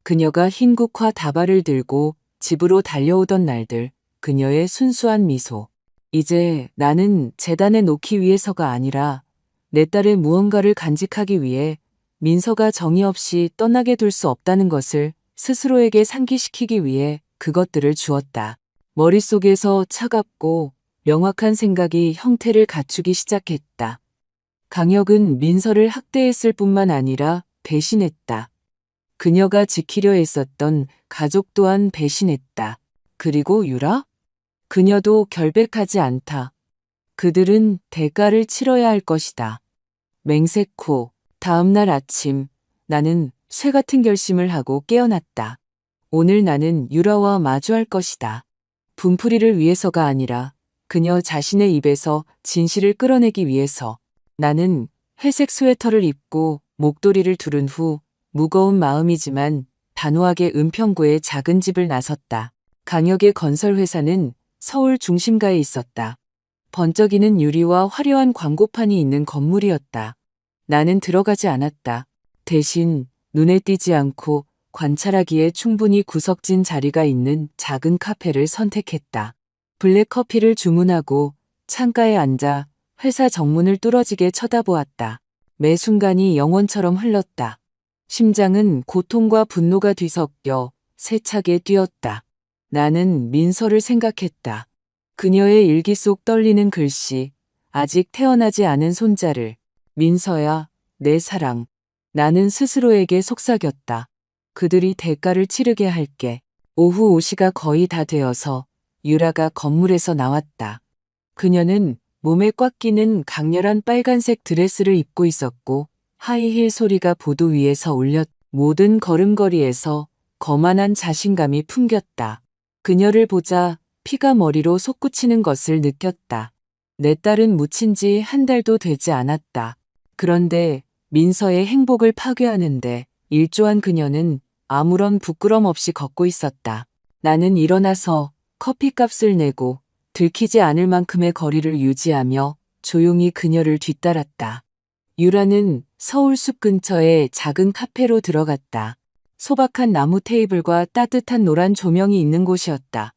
그녀가 흰 국화 다발을 들고 집으로 달려오던 날들, 그녀의 순수한 미소. 이제 나는 재단에 놓기 위해서가 아니라 내 딸의 무언가를 간직하기 위해 민서가 정이 없이 떠나게 둘 수 없다는 것을 스스로에게 상기시키기 위해 그것들을 주었다. 머릿속에서 차갑고 명확한 생각이 형태를 갖추기 시작했다. 강혁은 민서를 학대했을 뿐만 아니라 배신했다. 그녀가 지키려 했었던 가족 또한 배신했다. 그리고 유라? 그녀도 결백하지 않다. 그들은 대가를 치러야 할 것이다. 맹세 후 다음날 아침 나는 쇠 같은 결심을 하고 깨어났다. 오늘 나는 유라와 마주할 것이다. 분풀이를 위해서가 아니라 그녀 자신의 입에서 진실을 끌어내기 위해서. 나는 회색 스웨터를 입고 목도리를 두른 후 무거운 마음이지만 단호하게 은평구의 작은 집을 나섰다. 강혁의 건설회사는 서울 중심가에 있었다. 번쩍이는 유리와 화려한 광고판이 있는 건물이었다. 나는 들어가지 않았다. 대신 눈에 띄지 않고 관찰하기에 충분히 구석진 자리가 있는 작은 카페를 선택했다. 블랙커피를 주문하고 창가에 앉아 회사 정문을 뚫어지게 쳐다보았다. 매 순간이 영원처럼 흘렀다. 심장은 고통과 분노가 뒤섞여 세차게 뛰었다. 나는 민서를 생각했다. 그녀의 일기 속 떨리는 글씨, 아직 태어나지 않은 손자를. 민서야, 내 사랑. 나는 스스로에게 속삭였다. 그들이 대가를 치르게 할게. 오후 5시가 거의 다 되어서 유라가 건물에서 나왔다. 그녀는 몸에 꽉 끼는 강렬한 빨간색 드레스를 입고 있었고 하이힐 소리가 보도 위에서 울렸. 모든 걸음걸이에서 거만한 자신감이 풍겼다. 그녀를 보자 피가 머리로 솟구치는 것을 느꼈다. 내 딸은 묻힌 지 한 달도 되지 않았다. 그런데 민서의 행복을 파괴하는데 일조한 그녀는 아무런 부끄럼 없이 걷고 있었다. 나는 일어나서 커피값을 내고 들키지 않을 만큼의 거리를 유지하며 조용히 그녀를 뒤따랐다. 유라는 서울숲 근처의 작은 카페로 들어갔다. 소박한 나무 테이블과 따뜻한 노란 조명이 있는 곳이었다.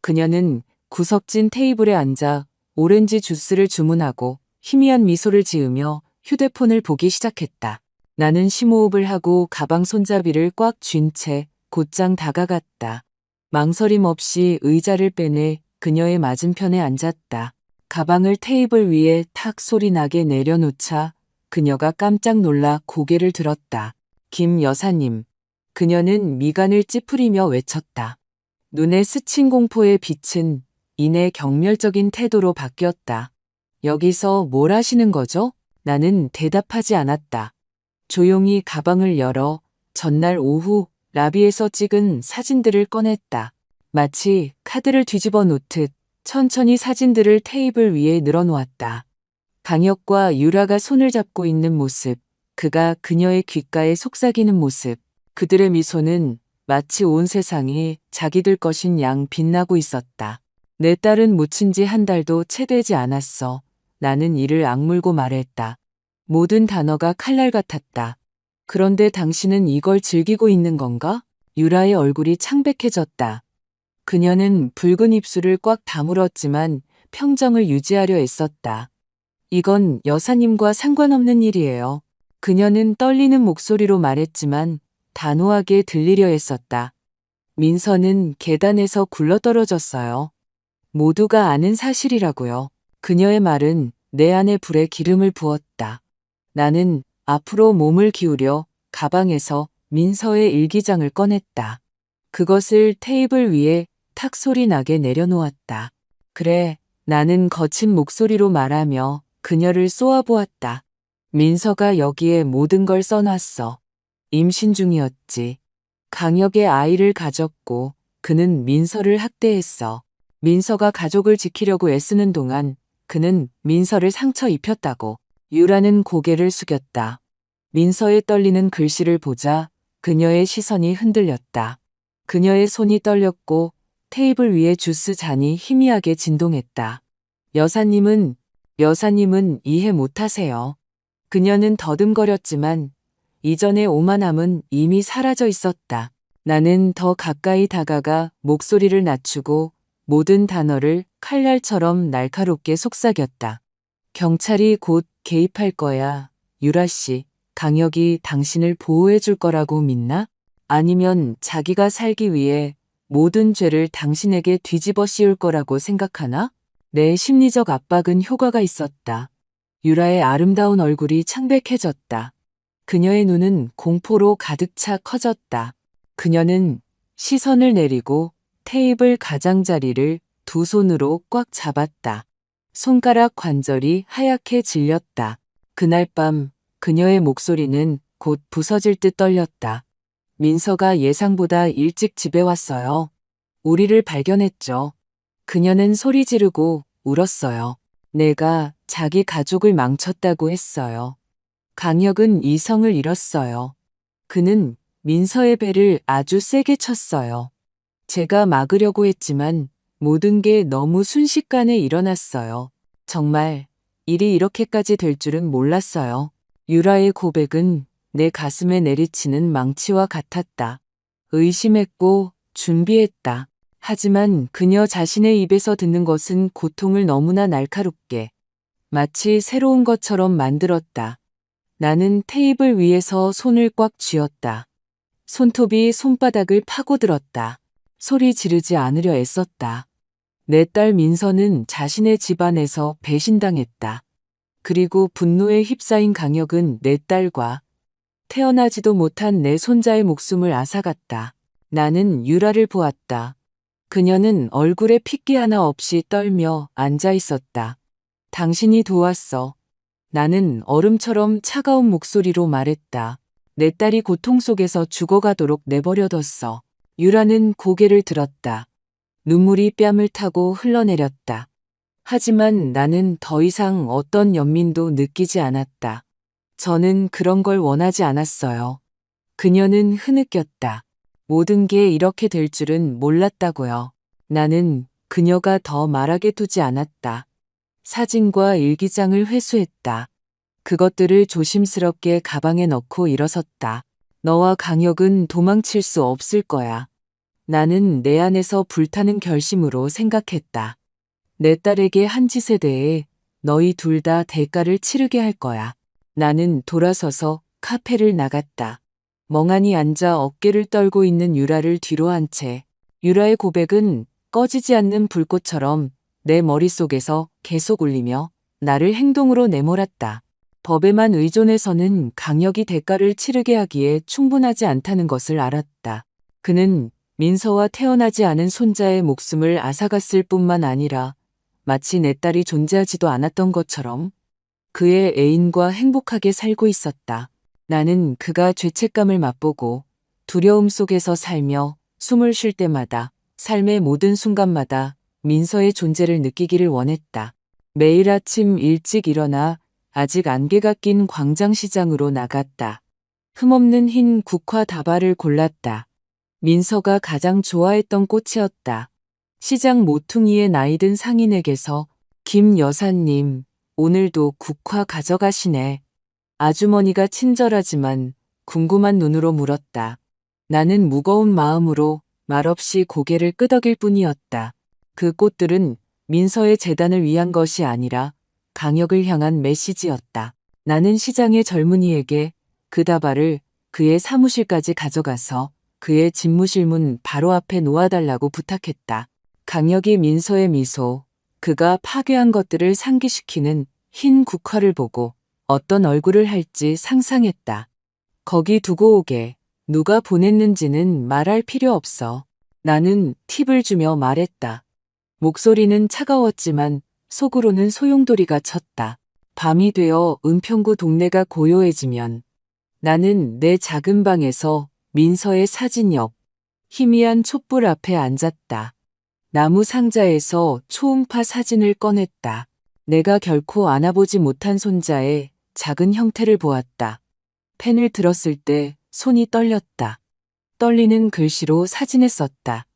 그녀는 구석진 테이블에 앉아 오렌지 주스를 주문하고 희미한 미소를 지으며 휴대폰을 보기 시작했다. 나는 심호흡을 하고 가방 손잡이를 꽉 쥔 채 곧장 다가갔다. 망설임 없이 의자를 빼내 그녀의 맞은편에 앉았다. 가방을 테이블 위에 탁 소리 나게 내려놓자 그녀가 깜짝 놀라 고개를 들었다. 김 여사님. 그녀는 미간을 찌푸리며 외쳤다. 눈에 스친 공포의 빛은 이내 경멸적인 태도로 바뀌었다. 여기서 뭘 하시는 거죠? 나는 대답하지 않았다. 조용히 가방을 열어 전날 오후 라비에서 찍은 사진들을 꺼냈다. 마치 카드를 뒤집어 놓듯 천천히 사진들을 테이블 위에 늘어놓았다. 강혁과 유라가 손을 잡고 있는 모습, 그가 그녀의 귓가에 속삭이는 모습, 그들의 미소는 마치 온 세상이 자기들 것인 양 빛나고 있었다. 내 딸은 묻힌 지 한 달도 채 되지 않았어. 나는 이를 악물고 말했다. 모든 단어가 칼날 같았다. 그런데 당신은 이걸 즐기고 있는 건가? 유라의 얼굴이 창백해졌다. 그녀는 붉은 입술을 꽉 다물었지만 평정을 유지하려 애썼다. 이건 여사님과 상관없는 일이에요. 그녀는 떨리는 목소리로 말했지만 단호하게 들리려 했었다. 민서는 계단에서 굴러떨어졌어요. 모두가 아는 사실이라고요. 그녀의 말은 내 안의 불에 기름을 부었다. 나는 앞으로 몸을 기울여 가방에서 민서의 일기장을 꺼냈다. 그것을 테이블 위에 탁 소리 나게 내려놓았다. 그래, 나는 거친 목소리로 말하며 그녀를 쏘아보았다. 민서가 여기에 모든 걸 써놨어. 임신 중이었지. 강혁의 아이를 가졌고 그는 민서를 학대했어. 민서가 가족을 지키려고 애쓰는 동안 그는 민서를 상처 입혔다고. 유라는 고개를 숙였다. 민서의 떨리는 글씨를 보자 그녀의 시선이 흔들렸다. 그녀의 손이 떨렸고 테이블 위에 주스 잔이 희미하게 진동했다. 여사님은 이해 못하세요. 그녀는 더듬거렸지만 이전의 오만함은 이미 사라져 있었다. 나는 더 가까이 다가가 목소리를 낮추고 모든 단어를 칼날처럼 날카롭게 속삭였다. 경찰이 곧 개입할 거야. 유라 씨, 강혁이 당신을 보호해 줄 거라고 믿나? 아니면 자기가 살기 위해 모든 죄를 당신에게 뒤집어 씌울 거라고 생각하나? 내 심리적 압박은 효과가 있었다. 유라의 아름다운 얼굴이 창백해졌다. 그녀의 눈은 공포로 가득 차 커졌다. 그녀는 시선을 내리고 테이블 가장자리를 두 손으로 꽉 잡았다. 손가락 관절이 하얗게 질렸다. 그날 밤 그녀의 목소리는 곧 부서질 듯 떨렸다. 민서가 예상보다 일찍 집에 왔어요. 우리를 발견했죠. 그녀는 소리 지르고 울었어요. 내가 자기 가족을 망쳤다고 했어요. 강혁은 이성을 잃었어요. 그는 민서의 배를 아주 세게 쳤어요. 제가 막으려고 했지만 모든 게 너무 순식간에 일어났어요. 정말 일이 이렇게까지 될 줄은 몰랐어요. 유라의 고백은 내 가슴에 내리치는 망치와 같았다. 의심했고 준비했다. 하지만 그녀 자신의 입에서 듣는 것은 고통을 너무나 날카롭게 마치 새로운 것처럼 만들었다. 나는 테이블 위에서 손을 꽉 쥐었다. 손톱이 손바닥을 파고들었다. 소리 지르지 않으려 애썼다. 내 딸 민서는 자신의 집안에서 배신당했다. 그리고 분노에 휩싸인 강혁은 내 딸과 태어나지도 못한 내 손자의 목숨을 앗아갔다. 나는 유라를 보았다. 그녀는 얼굴에 핏기 하나 없이 떨며 앉아 있었다. 당신이 도왔어. 나는 얼음처럼 차가운 목소리로 말했다. 내 딸이 고통 속에서 죽어가도록 내버려뒀어. 유라는 고개를 들었다. 눈물이 뺨을 타고 흘러내렸다. 하지만 나는 더 이상 어떤 연민도 느끼지 않았다. 저는 그런 걸 원하지 않았어요. 그녀는 흐느꼈다. 모든 게 이렇게 될 줄은 몰랐다고요. 나는 그녀가 더 말하게 두지 않았다. 사진과 일기장을 회수했다. 그것들을 조심스럽게 가방에 넣고 일어섰다. 너와 강혁은 도망칠 수 없을 거야. 나는 내 안에서 불타는 결심으로 생각했다. 내 딸에게 한 짓에 대해 너희 둘 다 대가를 치르게 할 거야. 나는 돌아서서 카페를 나갔다. 멍하니 앉아 어깨를 떨고 있는 유라를 뒤로 한 채. 유라의 고백은 꺼지지 않는 불꽃처럼 내 머릿속에서 계속 울리며 나를 행동으로 내몰았다. 법에만 의존해서는 강혁이 대가를 치르게 하기에 충분하지 않다는 것을 알았다. 그는 민서와 태어나지 않은 손자의 목숨을 앗아갔을 뿐만 아니라 마치 내 딸이 존재하지도 않았던 것처럼 그의 애인과 행복하게 살고 있었다. 나는 그가 죄책감을 맛보고 두려움 속에서 살며 숨을 쉴 때마다 삶의 모든 순간마다 민서의 존재를 느끼기를 원했다. 매일 아침 일찍 일어나 아직 안개가 낀 광장시장으로 나갔다. 흠없는 흰 국화 다발을 골랐다. 민서가 가장 좋아했던 꽃이었다. 시장 모퉁이의 나이든 상인에게서 김 여사님, 오늘도 국화 가져가시네. 아주머니가 친절하지만 궁금한 눈으로 물었다. 나는 무거운 마음으로 말없이 고개를 끄덕일 뿐이었다. 그 꽃들은 민서의 재단을 위한 것이 아니라 강혁을 향한 메시지였다. 나는 시장의 젊은이에게 그 다발을 그의 사무실까지 가져가서 그의 집무실 문 바로 앞에 놓아달라고 부탁했다. 강혁이 민서의 미소, 그가 파괴한 것들을 상기시키는 흰 국화를 보고 어떤 얼굴을 할지 상상했다. 거기 두고 오게. 누가 보냈는지는 말할 필요 없어. 나는 팁을 주며 말했다. 목소리는 차가웠지만 속으로는 소용돌이가 쳤다. 밤이 되어 은평구 동네가 고요해지면 나는 내 작은 방에서 민서의 사진 옆 희미한 촛불 앞에 앉았다. 나무 상자에서 초음파 사진을 꺼냈다. 내가 결코 안아보지 못한 손자의 작은 형태를 보았다. 펜을 들었을 때 손이 떨렸다. 떨리는 글씨로 사진에 썼다.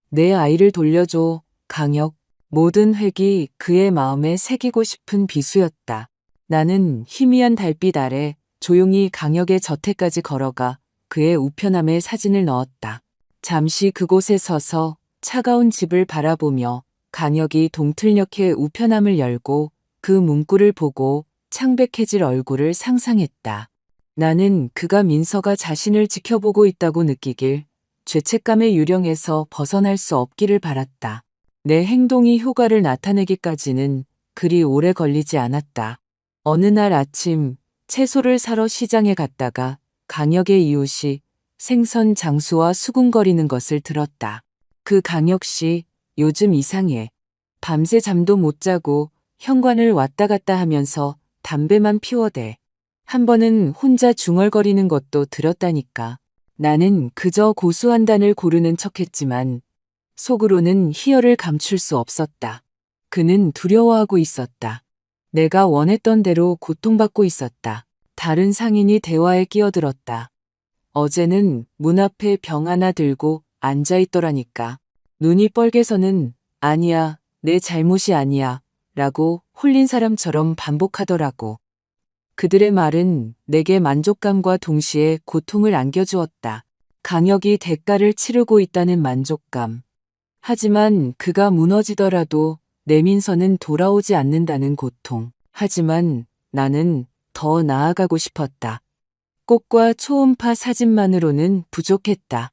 내 아이를 돌려줘, 강혁. 모든 획이 그의 마음에 새기고 싶은 비수였다. 나는 희미한 달빛 아래 조용히 강혁의 저택까지 걸어가 그의 우편함에 사진을 넣었다. 잠시 그곳에 서서 차가운 집을 바라보며 강혁이 동틀녘에 우편함을 열고 그 문구를 보고 창백해질 얼굴을 상상했다. 나는 그가 민서가 자신을 지켜보고 있다고 느끼길 죄책감의 유령에서 벗어날 수 없기를 바랐다. 내 행동이 효과를 나타내기까지는 그리 오래 걸리지 않았다. 어느 날 아침 채소를 사러 시장에 갔다가 강혁의 이웃이 생선 장수와 수군거리는 것을 들었다. 그 강혁 씨 요즘 이상해. 밤새 잠도 못 자고 현관을 왔다 갔다 하면서 담배만 피워대. 한 번은 혼자 중얼거리는 것도 들었다니까. 나는 그저 고수한 단을 고르는 척했지만 속으로는 희열을 감출 수 없었다. 그는 두려워하고 있었다. 내가 원했던 대로 고통받고 있었다. 다른 상인이 대화에 끼어들었다. 어제는 문 앞에 병 하나 들고 앉아있더라니까. 눈이 뻘개서는 아니야, 내 잘못이 아니야 라고 홀린 사람처럼 반복하더라고. 그들의 말은 내게 만족감과 동시에 고통을 안겨주었다. 강혁이 대가를 치르고 있다는 만족감. 하지만 그가 무너지더라도 내 민서는 돌아오지 않는다는 고통. 하지만 나는 더 나아가고 싶었다. 꽃과 초음파 사진만으로는 부족했다.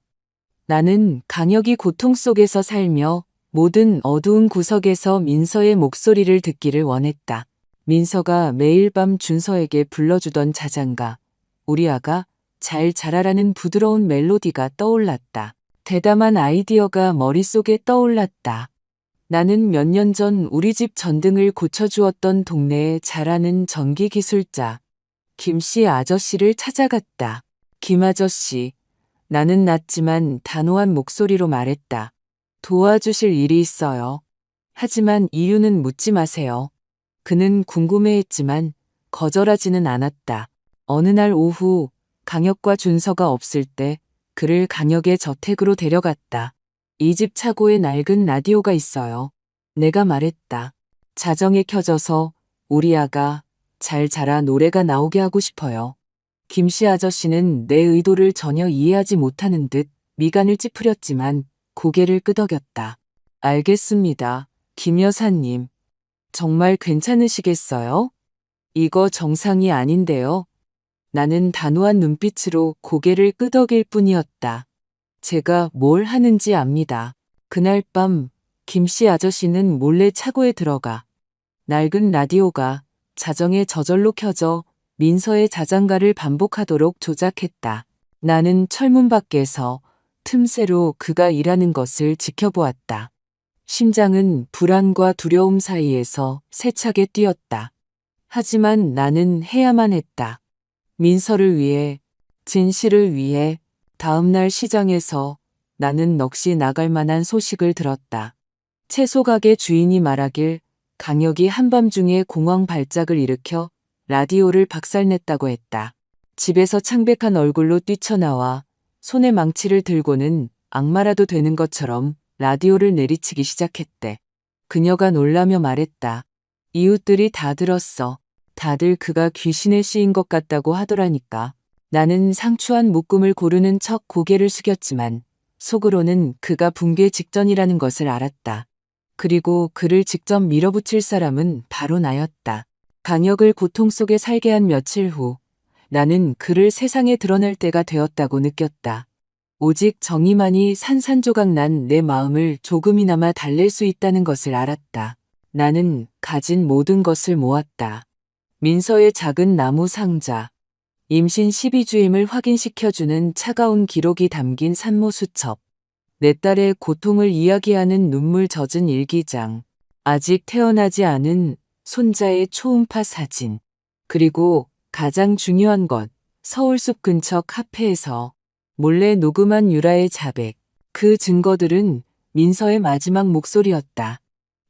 나는 강혁이 고통 속에서 살며 모든 어두운 구석에서 민서의 목소리를 듣기를 원했다. 민서가 매일 밤 준서에게 불러주던 자장가, 우리 아가 잘 자라라는 부드러운 멜로디가 떠올랐다. 대담한 아이디어가 머릿속에 떠올랐다. 나는 몇 년 전 우리 집 전등을 고쳐주었던 동네에 잘하는 전기기술자 김씨 아저씨를 찾아갔다. 김 아저씨, 나는 낮지만 단호한 목소리로 말했다. 도와주실 일이 있어요. 하지만 이유는 묻지 마세요. 그는 궁금해했지만 거절하지는 않았다. 어느 날 오후 강혁과 준서가 없을 때 그를 강혁의 저택으로 데려갔다. 이 집 차고에 낡은 라디오가 있어요. 내가 말했다. 자정에 켜져서 우리 아가 잘 자라 노래가 나오게 하고 싶어요. 김씨 아저씨는 내 의도를 전혀 이해하지 못하는 듯 미간을 찌푸렸지만 고개를 끄덕였다. 알겠습니다. 김 여사님. 정말 괜찮으시겠어요? 이거 정상이 아닌데요. 나는 단호한 눈빛으로 고개를 끄덕일 뿐이었다. 제가 뭘 하는지 압니다. 그날 밤 김씨 아저씨는 몰래 차고에 들어가 낡은 라디오가 자정에 저절로 켜져 민서의 자장가를 반복하도록 조작했다. 나는 철문 밖에서 틈새로 그가 일하는 것을 지켜보았다. 심장은 불안과 두려움 사이에서 세차게 뛰었다. 하지만 나는 해야만 했다. 민서를 위해, 진실을 위해. 다음날 시장에서 나는 넋이 나갈 만한 소식을 들었다. 채소 가게 주인이 말하길 강혁이 한밤중에 공황 발작을 일으켜 라디오를 박살냈다고 했다. 집에서 창백한 얼굴로 뛰쳐나와 손에 망치를 들고는 악마라도 되는 것처럼 라디오를 내리치기 시작했대. 그녀가 놀라며 말했다. 이웃들이 다 들었어. 다들 그가 귀신에 씌인 것 같다고 하더라니까. 나는 상추한 묶음을 고르는 척 고개를 숙였지만 속으로는 그가 붕괴 직전이라는 것을 알았다. 그리고 그를 직접 밀어붙일 사람은 바로 나였다. 강혁을 고통 속에 살게 한 며칠 후 나는 그를 세상에 드러낼 때가 되었다고 느꼈다. 오직 정의만이 산산조각 난 내 마음을 조금이나마 달랠 수 있다는 것을 알았다. 나는 가진 모든 것을 모았다. 민서의 작은 나무 상자, 임신 12주임을 확인시켜주는 차가운 기록이 담긴 산모수첩, 내 딸의 고통을 이야기하는 눈물 젖은 일기장, 아직 태어나지 않은 손자의 초음파 사진, 그리고 가장 중요한 것, 서울숲 근처 카페에서 몰래 녹음한 유라의 자백. 그 증거들은 민서의 마지막 목소리였다.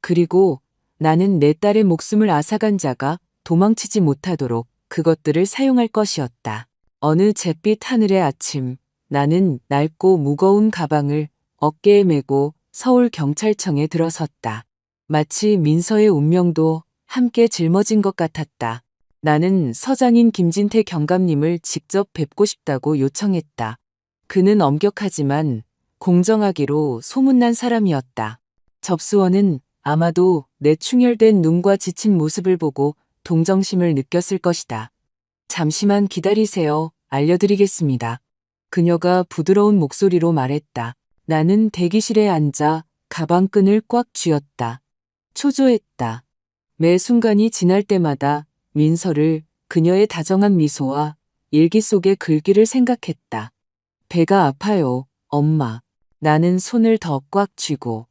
그리고 나는 내 딸의 목숨을 앗아간 자가 도망치지 못하도록 그것들을 사용할 것이었다. 어느 잿빛 하늘의 아침, 나는 낡고 무거운 가방을 어깨에 메고 서울 경찰청에 들어섰다. 마치 민서의 운명도 함께 짊어진 것 같았다. 나는 서장인 김진태 경감님을 직접 뵙고 싶다고 요청했다. 그는 엄격하지만 공정하기로 소문난 사람이었다. 접수원은 아마도 내 충혈된 눈과 지친 모습을 보고 동정심을 느꼈을 것이다. 잠시만 기다리세요. 알려드리겠습니다. 그녀가 부드러운 목소리로 말했다. 나는 대기실에 앉아 가방끈을 꽉 쥐었다. 초조했다. 매 순간이 지날 때마다 민서를, 그녀의 다정한 미소와 일기 속의 글귀를 생각했다. 배가 아파요, 엄마. 나는 손을 더 꽉 쥐고.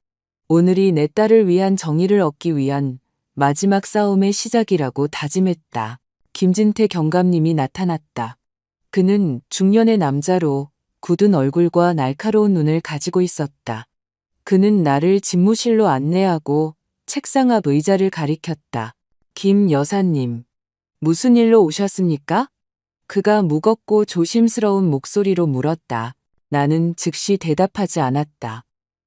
오늘이 내 딸을 위한 정의를 얻기 위한 마지막 싸움의 시작이라고 다짐했다. 김진태 경감님이 나타났다. 그는 중년의 남자로 굳은 얼굴과 날카로운 눈을 가지고 있었다. 그는 나를 집무실로 안내하고 책상 앞 의자를 가리켰다. 김 여사님, 무슨 일로 오셨습니까? 그가 무겁고 조심스러운 목소리로 물었다. 나는 즉시 대답하지 않았다.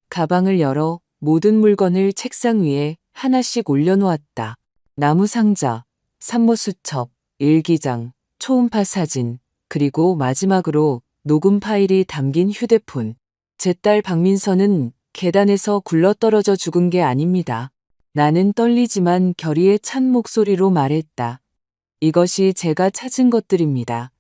가방을 열어 모든 물건을 책상 위에 하나씩 올려놓았다. 나무 상자, 산모 수첩, 일기장, 초음파 사진, 그리고 마지막으로 녹음 파일이 담긴 휴대폰. 제 딸 박민서는 계단에서 굴러떨어져 죽은 게 아닙니다. 나는 떨리지만 결의에 찬 목소리로 말했다. 이것이 제가 찾은 것들입니다.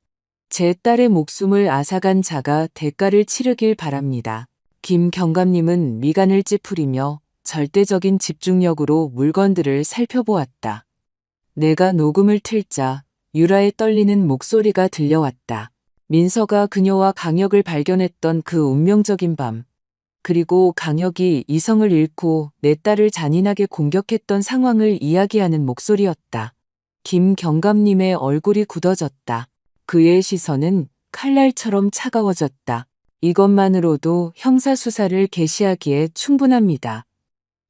제 딸의 목숨을 앗아간 자가 대가를 치르길 바랍니다. 김 경감님은 미간을 찌푸리며 절대적인 집중력으로 물건들을 살펴보았다. 내가 녹음을 틀자 유라의 떨리는 목소리가 들려왔다. 민서가 그녀와 강혁을 발견했던 그 운명적인 밤, 그리고 강혁이 이성을 잃고 내 딸을 잔인하게 공격했던 상황을 이야기하는 목소리였다. 김 경감님의 얼굴이 굳어졌다. 그의 시선은 칼날처럼 차가워졌다. 이것만으로도 형사수사를 개시하기에 충분합니다.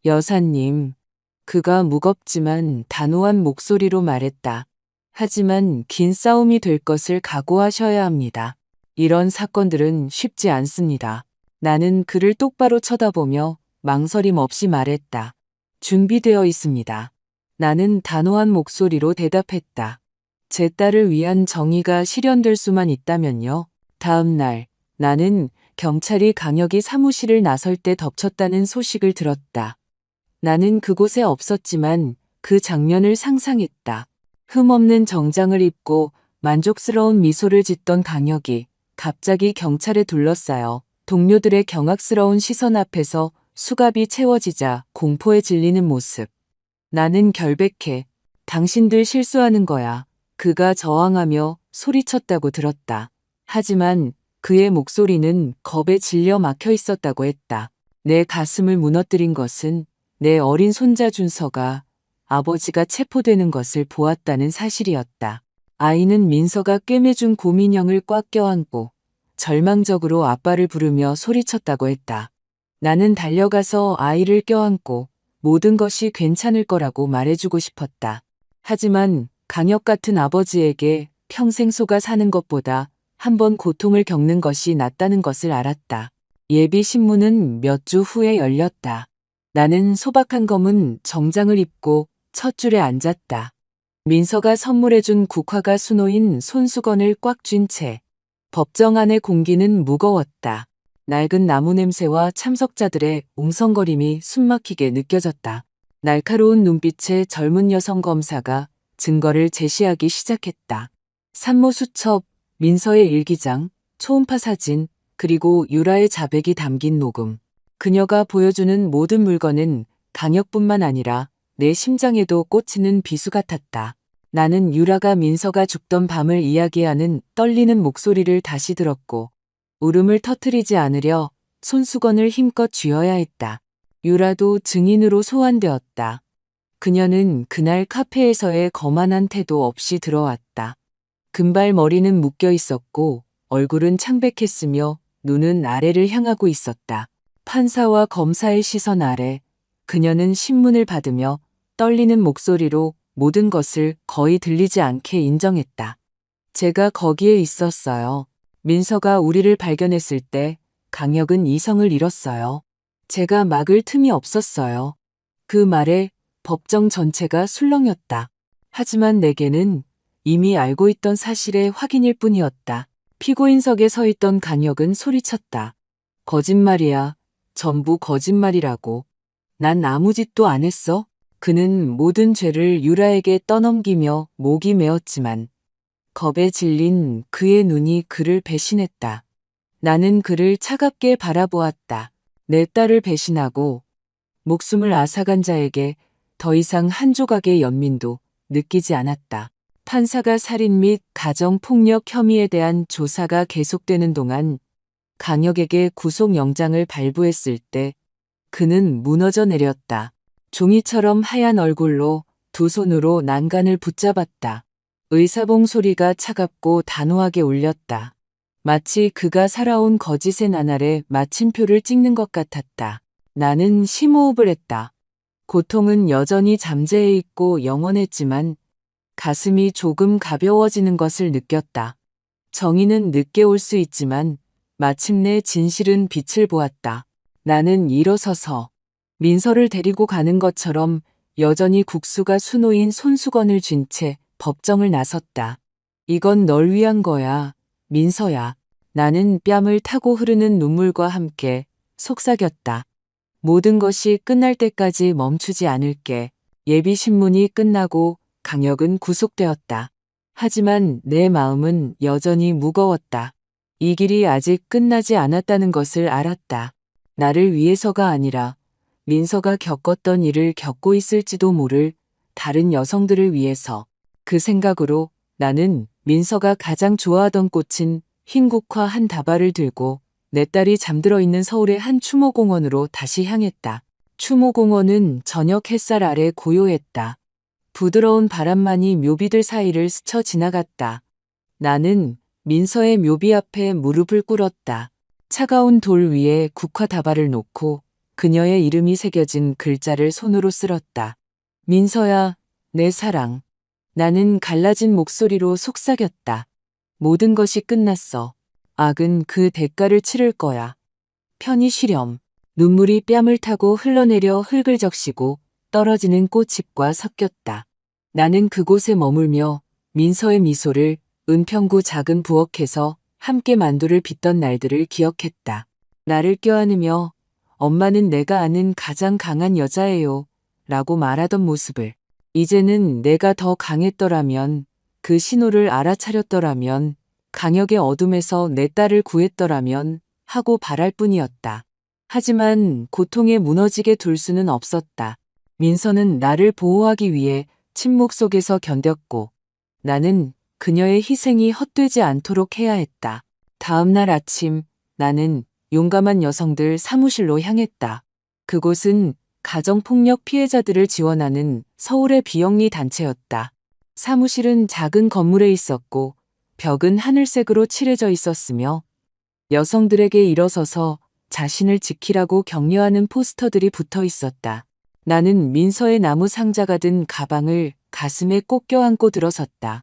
여사님, 그가 무겁지만 단호한 목소리로 말했다. 하지만 긴 싸움이 될 것을 각오하셔야 합니다. 이런 사건들은 쉽지 않습니다. 나는 그를 똑바로 쳐다보며 망설임 없이 말했다. 준비되어 있습니다. 나는 단호한 목소리로 대답했다. 제 딸을 위한 정의가 실현될 수만 있다면요. 다음 날, 나는 경찰이 강혁이 사무실을 나설 때 덮쳤다는 소식을 들었다. 나는 그곳에 없었지만 그 장면을 상상했다. 흠없는 정장을 입고 만족스러운 미소를 짓던 강혁이 갑자기 경찰에 둘러싸여 동료들의 경악스러운 시선 앞에서 수갑이 채워지자 공포에 질리는 모습. 나는 결백해. 당신들 실수하는 거야. 그가 저항하며 소리쳤다고 들었다. 하지만 그의 목소리는 겁에 질려 막혀 있었다고 했다. 내 가슴을 무너뜨린 것은 내 어린 손자 준서가 아버지가 체포되는 것을 보았다는 사실이었다. 아이는 민서가 꿰매준 고민형을 꽉 껴안고 절망적으로 아빠를 부르며 소리쳤다고 했다. 나는 달려가서 아이를 껴안고 모든 것이 괜찮을 거라고 말해주고 싶었다. 하지만 강혁 같은 아버지에게 평생 속아 사는 것보다 한 번 고통을 겪는 것이 낫다는 것을 알았다. 예비 신문은 몇 주 후에 열렸다. 나는 소박한 검은 정장을 입고 첫 줄에 앉았다. 민서가 선물해준 국화가 수놓인 손수건을 꽉 쥔 채 법정 안의 공기는 무거웠다. 낡은 나무 냄새와 참석자들의 웅성거림이 숨막히게 느껴졌다. 날카로운 눈빛의 젊은 여성 검사가 증거를 제시하기 시작했다. 산모 수첩, 민서의 일기장, 초음파 사진, 그리고 유라의 자백이 담긴 녹음. 그녀가 보여주는 모든 물건은 강혁뿐만 아니라 내 심장에도 꽂히는 비수 같았다. 나는 유라가 민서가 죽던 밤을 이야기하는 떨리는 목소리를 다시 들었고 울음을 터뜨리지 않으려 손수건을 힘껏 쥐어야 했다. 유라도 증인으로 소환되었다. 그녀는 그날 카페에서의 거만한 태도 없이 들어왔다. 금발 머리는 묶여 있었고 얼굴은 창백했으며 눈은 아래를 향하고 있었다. 판사와 검사의 시선 아래 그녀는 신문을 받으며 떨리는 목소리로 모든 것을 거의 들리지 않게 인정했다. 제가 거기에 있었어요. 민서가 우리를 발견했을 때 강혁은 이성을 잃었어요. 제가 막을 틈이 없었어요. 그 말에 법정 전체가 술렁였다. 하지만 내게는 이미 알고 있던 사실의 확인일 뿐이었다. 피고인석에 서 있던 강혁은 소리쳤다. 거짓말이야. 전부 거짓말이라고. 난 아무 짓도 안 했어. 그는 모든 죄를 유라에게 떠넘기며 목이 메었지만 겁에 질린 그의 눈이 그를 배신했다. 나는 그를 차갑게 바라보았다. 내 딸을 배신하고 목숨을 앗아간 자에게 더 이상 한 조각의 연민도 느끼지 않았다. 판사가 살인 및 가정폭력 혐의에 대한 조사가 계속되는 동안 강혁에게 구속영장을 발부했을 때 그는 무너져 내렸다. 종이처럼 하얀 얼굴로 두 손으로 난간을 붙잡았다. 의사봉 소리가 차갑고 단호하게 울렸다. 마치 그가 살아온 거짓의 나날에 마침표를 찍는 것 같았다. 나는 심호흡을 했다. 고통은 여전히 잠재해 있고 영원했지만 가슴이 조금 가벼워지는 것을 느꼈다. 정의는 늦게 올 수 있지만 마침내 진실은 빛을 보았다. 나는 일어서서 민서를 데리고 가는 것처럼 여전히 국수가 수놓인 손수건을 쥔 채 법정을 나섰다. 이건 널 위한 거야, 민서야. 나는 뺨을 타고 흐르는 눈물과 함께 속삭였다. 모든 것이 끝날 때까지 멈추지 않을게. 예비신문이 끝나고 강혁은 구속되었다. 하지만 내 마음은 여전히 무거웠다. 이 길이 아직 끝나지 않았다는 것을 알았다. 나를 위해서가 아니라 민서가 겪었던 일을 겪고 있을지도 모를 다른 여성들을 위해서. 그 생각으로 나는 민서가 가장 좋아하던 꽃인 흰국화 한 다발을 들고 내 딸이 잠들어 있는 서울의 한 추모공원으로 다시 향했다. 추모공원은 저녁 햇살 아래 고요했다. 부드러운 바람만이 묘비들 사이를 스쳐 지나갔다. 나는 민서의 묘비 앞에 무릎을 꿇었다. 차가운 돌 위에 국화 다발을 놓고 그녀의 이름이 새겨진 글자를 손으로 쓸었다. 민서야, 내 사랑. 나는 갈라진 목소리로 속삭였다. 모든 것이 끝났어. 악은 그 대가를 치를 거야. 편히 쉬렴. 눈물이 뺨을 타고 흘러내려 흙을 적시고 떨어지는 꽃잎과 섞였다. 나는 그곳에 머물며 민서의 미소를 은평구 작은 부엌에서 함께 만두를 빚던 날들을 기억했다. 나를 껴안으며 엄마는 내가 아는 가장 강한 여자예요 라고 말하던 모습을. 이제는 내가 더 강했더라면, 그 신호를 알아차렸더라면, 강역의 어둠에서 내 딸을 구했더라면 하고 바랄 뿐이었다. 하지만 고통에 무너지게 둘 수는 없었다. 민서는 나를 보호하기 위해 침묵 속에서 견뎠고 나는 그녀의 희생이 헛되지 않도록 해야 했다. 다음 날 아침 나는 용감한 여성들 사무실로 향했다. 그곳은 가정폭력 피해자들을 지원하는 서울의 비영리 단체였다. 사무실은 작은 건물에 있었고 벽은 하늘색으로 칠해져 있었으며 여성들에게 일어서서 자신을 지키라고 격려하는 포스터들이 붙어 있었다. 나는 민서의 나무 상자가 든 가방을 가슴에 꼭 껴안고 들어섰다.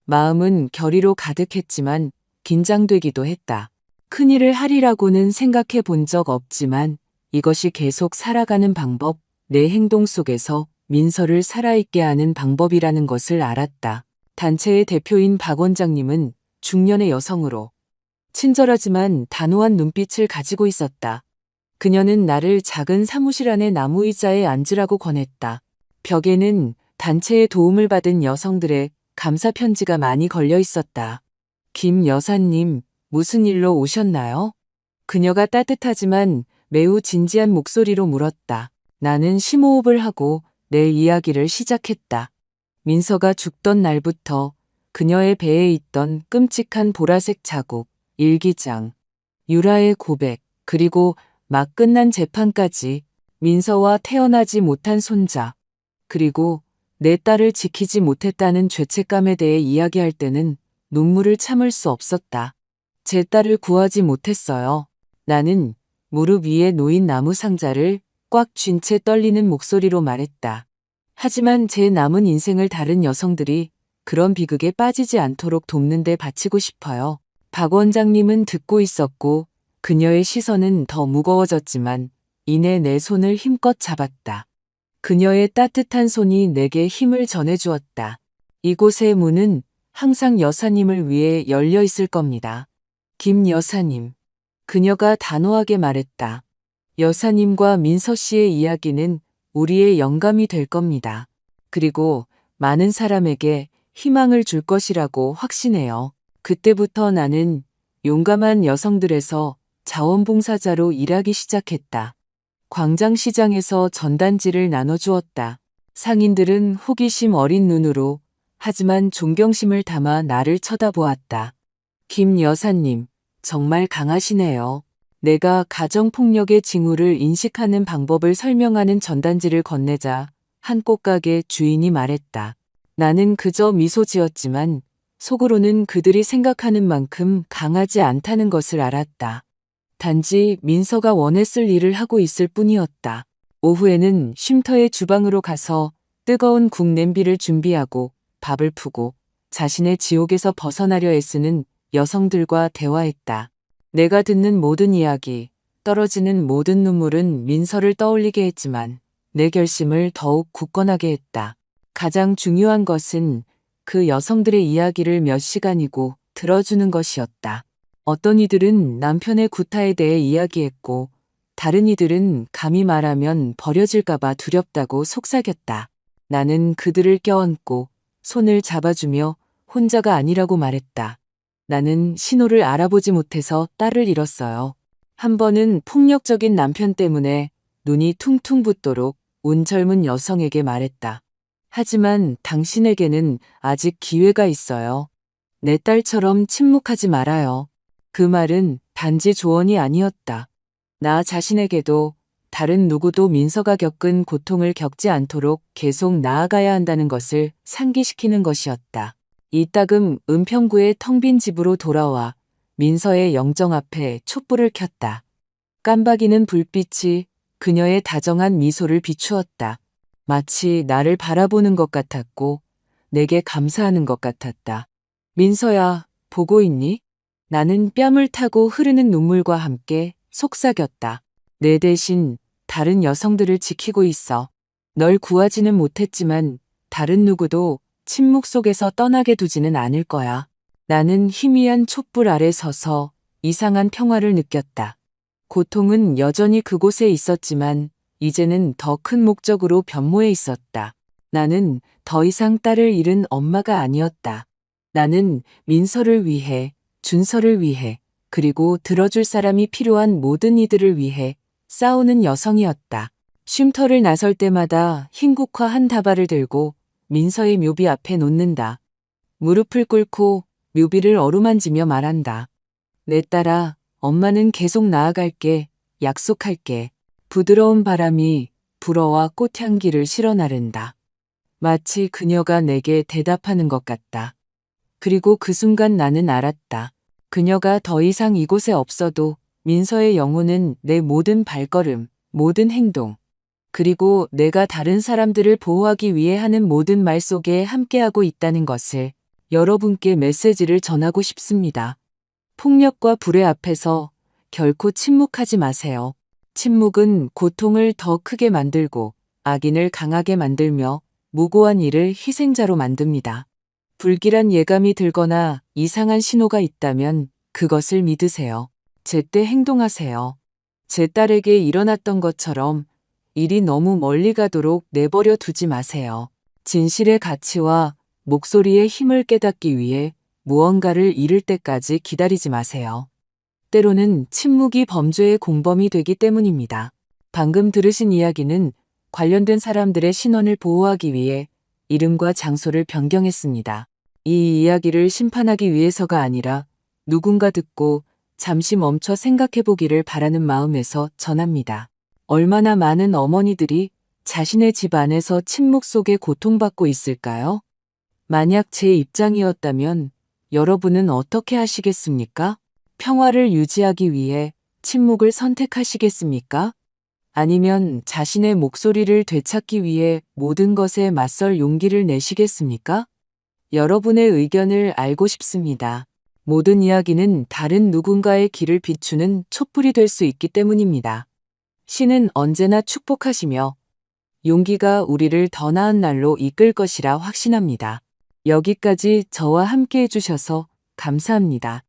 마음은 결의로 가득했지만 긴장되기도 했다. 큰일을 하리라고는 생각해 본 적 없지만 이것이 계속 살아가는 방법, 내 행동 속에서 민서를 살아있게 하는 방법이라는 것을 알았다. 단체의 대표인 박 원장님은 중년의 여성으로 친절하지만 단호한 눈빛을 가지고 있었다. 그녀는 나를 작은 사무실 안의 나무 의자에 앉으라고 권했다. 벽에는 단체의 도움을 받은 여성들의 감사 편지가 많이 걸려 있었다. 김 여사님, 무슨 일로 오셨나요? 그녀가 따뜻하지만 매우 진지한 목소리로 물었다. 나는 심호흡을 하고 내 이야기를 시작했다. 민서가 죽던 날부터 그녀의 배에 있던 끔찍한 보라색 자국, 일기장, 유라의 고백, 그리고 막 끝난 재판까지 민서와 태어나지 못한 손자, 그리고 내 딸을 지키지 못했다는 죄책감에 대해 이야기할 때는 눈물을 참을 수 없었다. 제 딸을 구하지 못했어요. 나는 무릎 위에 놓인 나무 상자를 꽉 쥔 채 떨리는 목소리로 말했다. 하지만 제 남은 인생을 다른 여성들이 그런 비극에 빠지지 않도록 돕는 데 바치고 싶어요. 박 원장님은 듣고 있었고 그녀의 시선은 더 무거워졌지만 이내 내 손을 힘껏 잡았다. 그녀의 따뜻한 손이 내게 힘을 전해주었다. 이곳의 문은 항상 여사님을 위해 열려 있을 겁니다. 김 여사님. 그녀가 단호하게 말했다. 여사님과 민서 씨의 이야기는 우리의 영감이 될 겁니다. 그리고 많은 사람에게 희망을 줄 것이라고 확신해요. 그때부터 나는 용감한 여성들에서 자원봉사자로 일하기 시작했다. 광장시장에서 전단지를 나눠주었다. 상인들은 호기심 어린 눈으로 하지만 존경심을 담아 나를 쳐다보았다. 김 여사님, 정말 강하시네요. 내가 가정폭력의 징후를 인식하는 방법을 설명하는 전단지를 건네자 한 꽃가게 주인이 말했다. 나는 그저 미소 지었지만 속으로는 그들이 생각하는 만큼 강하지 않다는 것을 알았다. 단지 민서가 원했을 일을 하고 있을 뿐이었다. 오후에는 쉼터의 주방으로 가서 뜨거운 국 냄비를 준비하고 밥을 푸고 자신의 지옥에서 벗어나려 애쓰는 여성들과 대화했다. 내가 듣는 모든 이야기, 떨어지는 모든 눈물은 민서를 떠올리게 했지만 내 결심을 더욱 굳건하게 했다. 가장 중요한 것은 그 여성들의 이야기를 몇 시간이고 들어주는 것이었다. 어떤 이들은 남편의 구타에 대해 이야기했고 다른 이들은 감히 말하면 버려질까봐 두렵다고 속삭였다. 나는 그들을 껴안고 손을 잡아주며 혼자가 아니라고 말했다. 나는 신호를 알아보지 못해서 딸을 잃었어요. 한 번은 폭력적인 남편 때문에 눈이 퉁퉁 붓도록 운 젊은 여성에게 말했다. 하지만 당신에게는 아직 기회가 있어요. 내 딸처럼 침묵하지 말아요. 그 말은 단지 조언이 아니었다. 나 자신에게도 다른 누구도 민서가 겪은 고통을 겪지 않도록 계속 나아가야 한다는 것을 상기시키는 것이었다. 이따금 은평구의 텅 빈 집으로 돌아와 민서의 영정 앞에 촛불을 켰다. 깜박이는 불빛이 그녀의 다정한 미소를 비추었다. 마치 나를 바라보는 것 같았고 내게 감사하는 것 같았다. 민서야, 보고 있니? 나는 뺨을 타고 흐르는 눈물과 함께 속삭였다. 내 대신 다른 여성들을 지키고 있어. 널 구하지는 못했지만 다른 누구도 침묵 속에서 떠나게 두지는 않을 거야. 나는 희미한 촛불 아래 서서 이상한 평화를 느꼈다. 고통은 여전히 그곳에 있었지만 이제는 더 큰 목적으로 변모해 있었다. 나는 더 이상 딸을 잃은 엄마가 아니었다. 나는 민서를 위해, 준서를 위해, 그리고 들어줄 사람이 필요한 모든 이들을 위해 싸우는 여성이었다. 쉼터를 나설 때마다 흰 국화 한 다발을 들고 민서의 묘비 앞에 놓는다. 무릎을 꿇고 묘비를 어루만지며 말한다. 내 딸아, 엄마는 계속 나아갈게. 약속할게. 부드러운 바람이 불어와 꽃향기를 실어 나른다. 마치 그녀가 내게 대답하는 것 같다. 그리고 그 순간 나는 알았다. 그녀가 더 이상 이곳에 없어도 민서의 영혼은 내 모든 발걸음, 모든 행동, 그리고 내가 다른 사람들을 보호하기 위해 하는 모든 말 속에 함께하고 있다는 것을 여러분께 메시지를 전하고 싶습니다. 폭력과 불의 앞에서 결코 침묵하지 마세요. 침묵은 고통을 더 크게 만들고 악인을 강하게 만들며 무고한 이를 희생자로 만듭니다. 불길한 예감이 들거나 이상한 신호가 있다면 그것을 믿으세요. 제때 행동하세요. 제 딸에게 일어났던 것처럼 일이 너무 멀리 가도록 내버려 두지 마세요. 진실의 가치와 목소리의 힘을 깨닫기 위해 무언가를 잃을 때까지 기다리지 마세요. 때로는 침묵이 범죄의 공범이 되기 때문입니다. 방금 들으신 이야기는 관련된 사람들의 신원을 보호하기 위해 이름과 장소를 변경했습니다. 이 이야기를 심판하기 위해서가 아니라 누군가 듣고 잠시 멈춰 생각해보기를 바라는 마음에서 전합니다. 얼마나 많은 어머니들이 자신의 집 안에서 침묵 속에 고통받고 있을까요? 만약 제 입장이었다면 여러분은 어떻게 하시겠습니까? 평화를 유지하기 위해 침묵을 선택하시겠습니까? 아니면 자신의 목소리를 되찾기 위해 모든 것에 맞설 용기를 내시겠습니까? 여러분의 의견을 알고 싶습니다. 모든 이야기는 다른 누군가의 길을 비추는 촛불이 될 수 있기 때문입니다. 신은 언제나 축복하시며 용기가 우리를 더 나은 날로 이끌 것이라 확신합니다. 여기까지 저와 함께 해주셔서 감사합니다.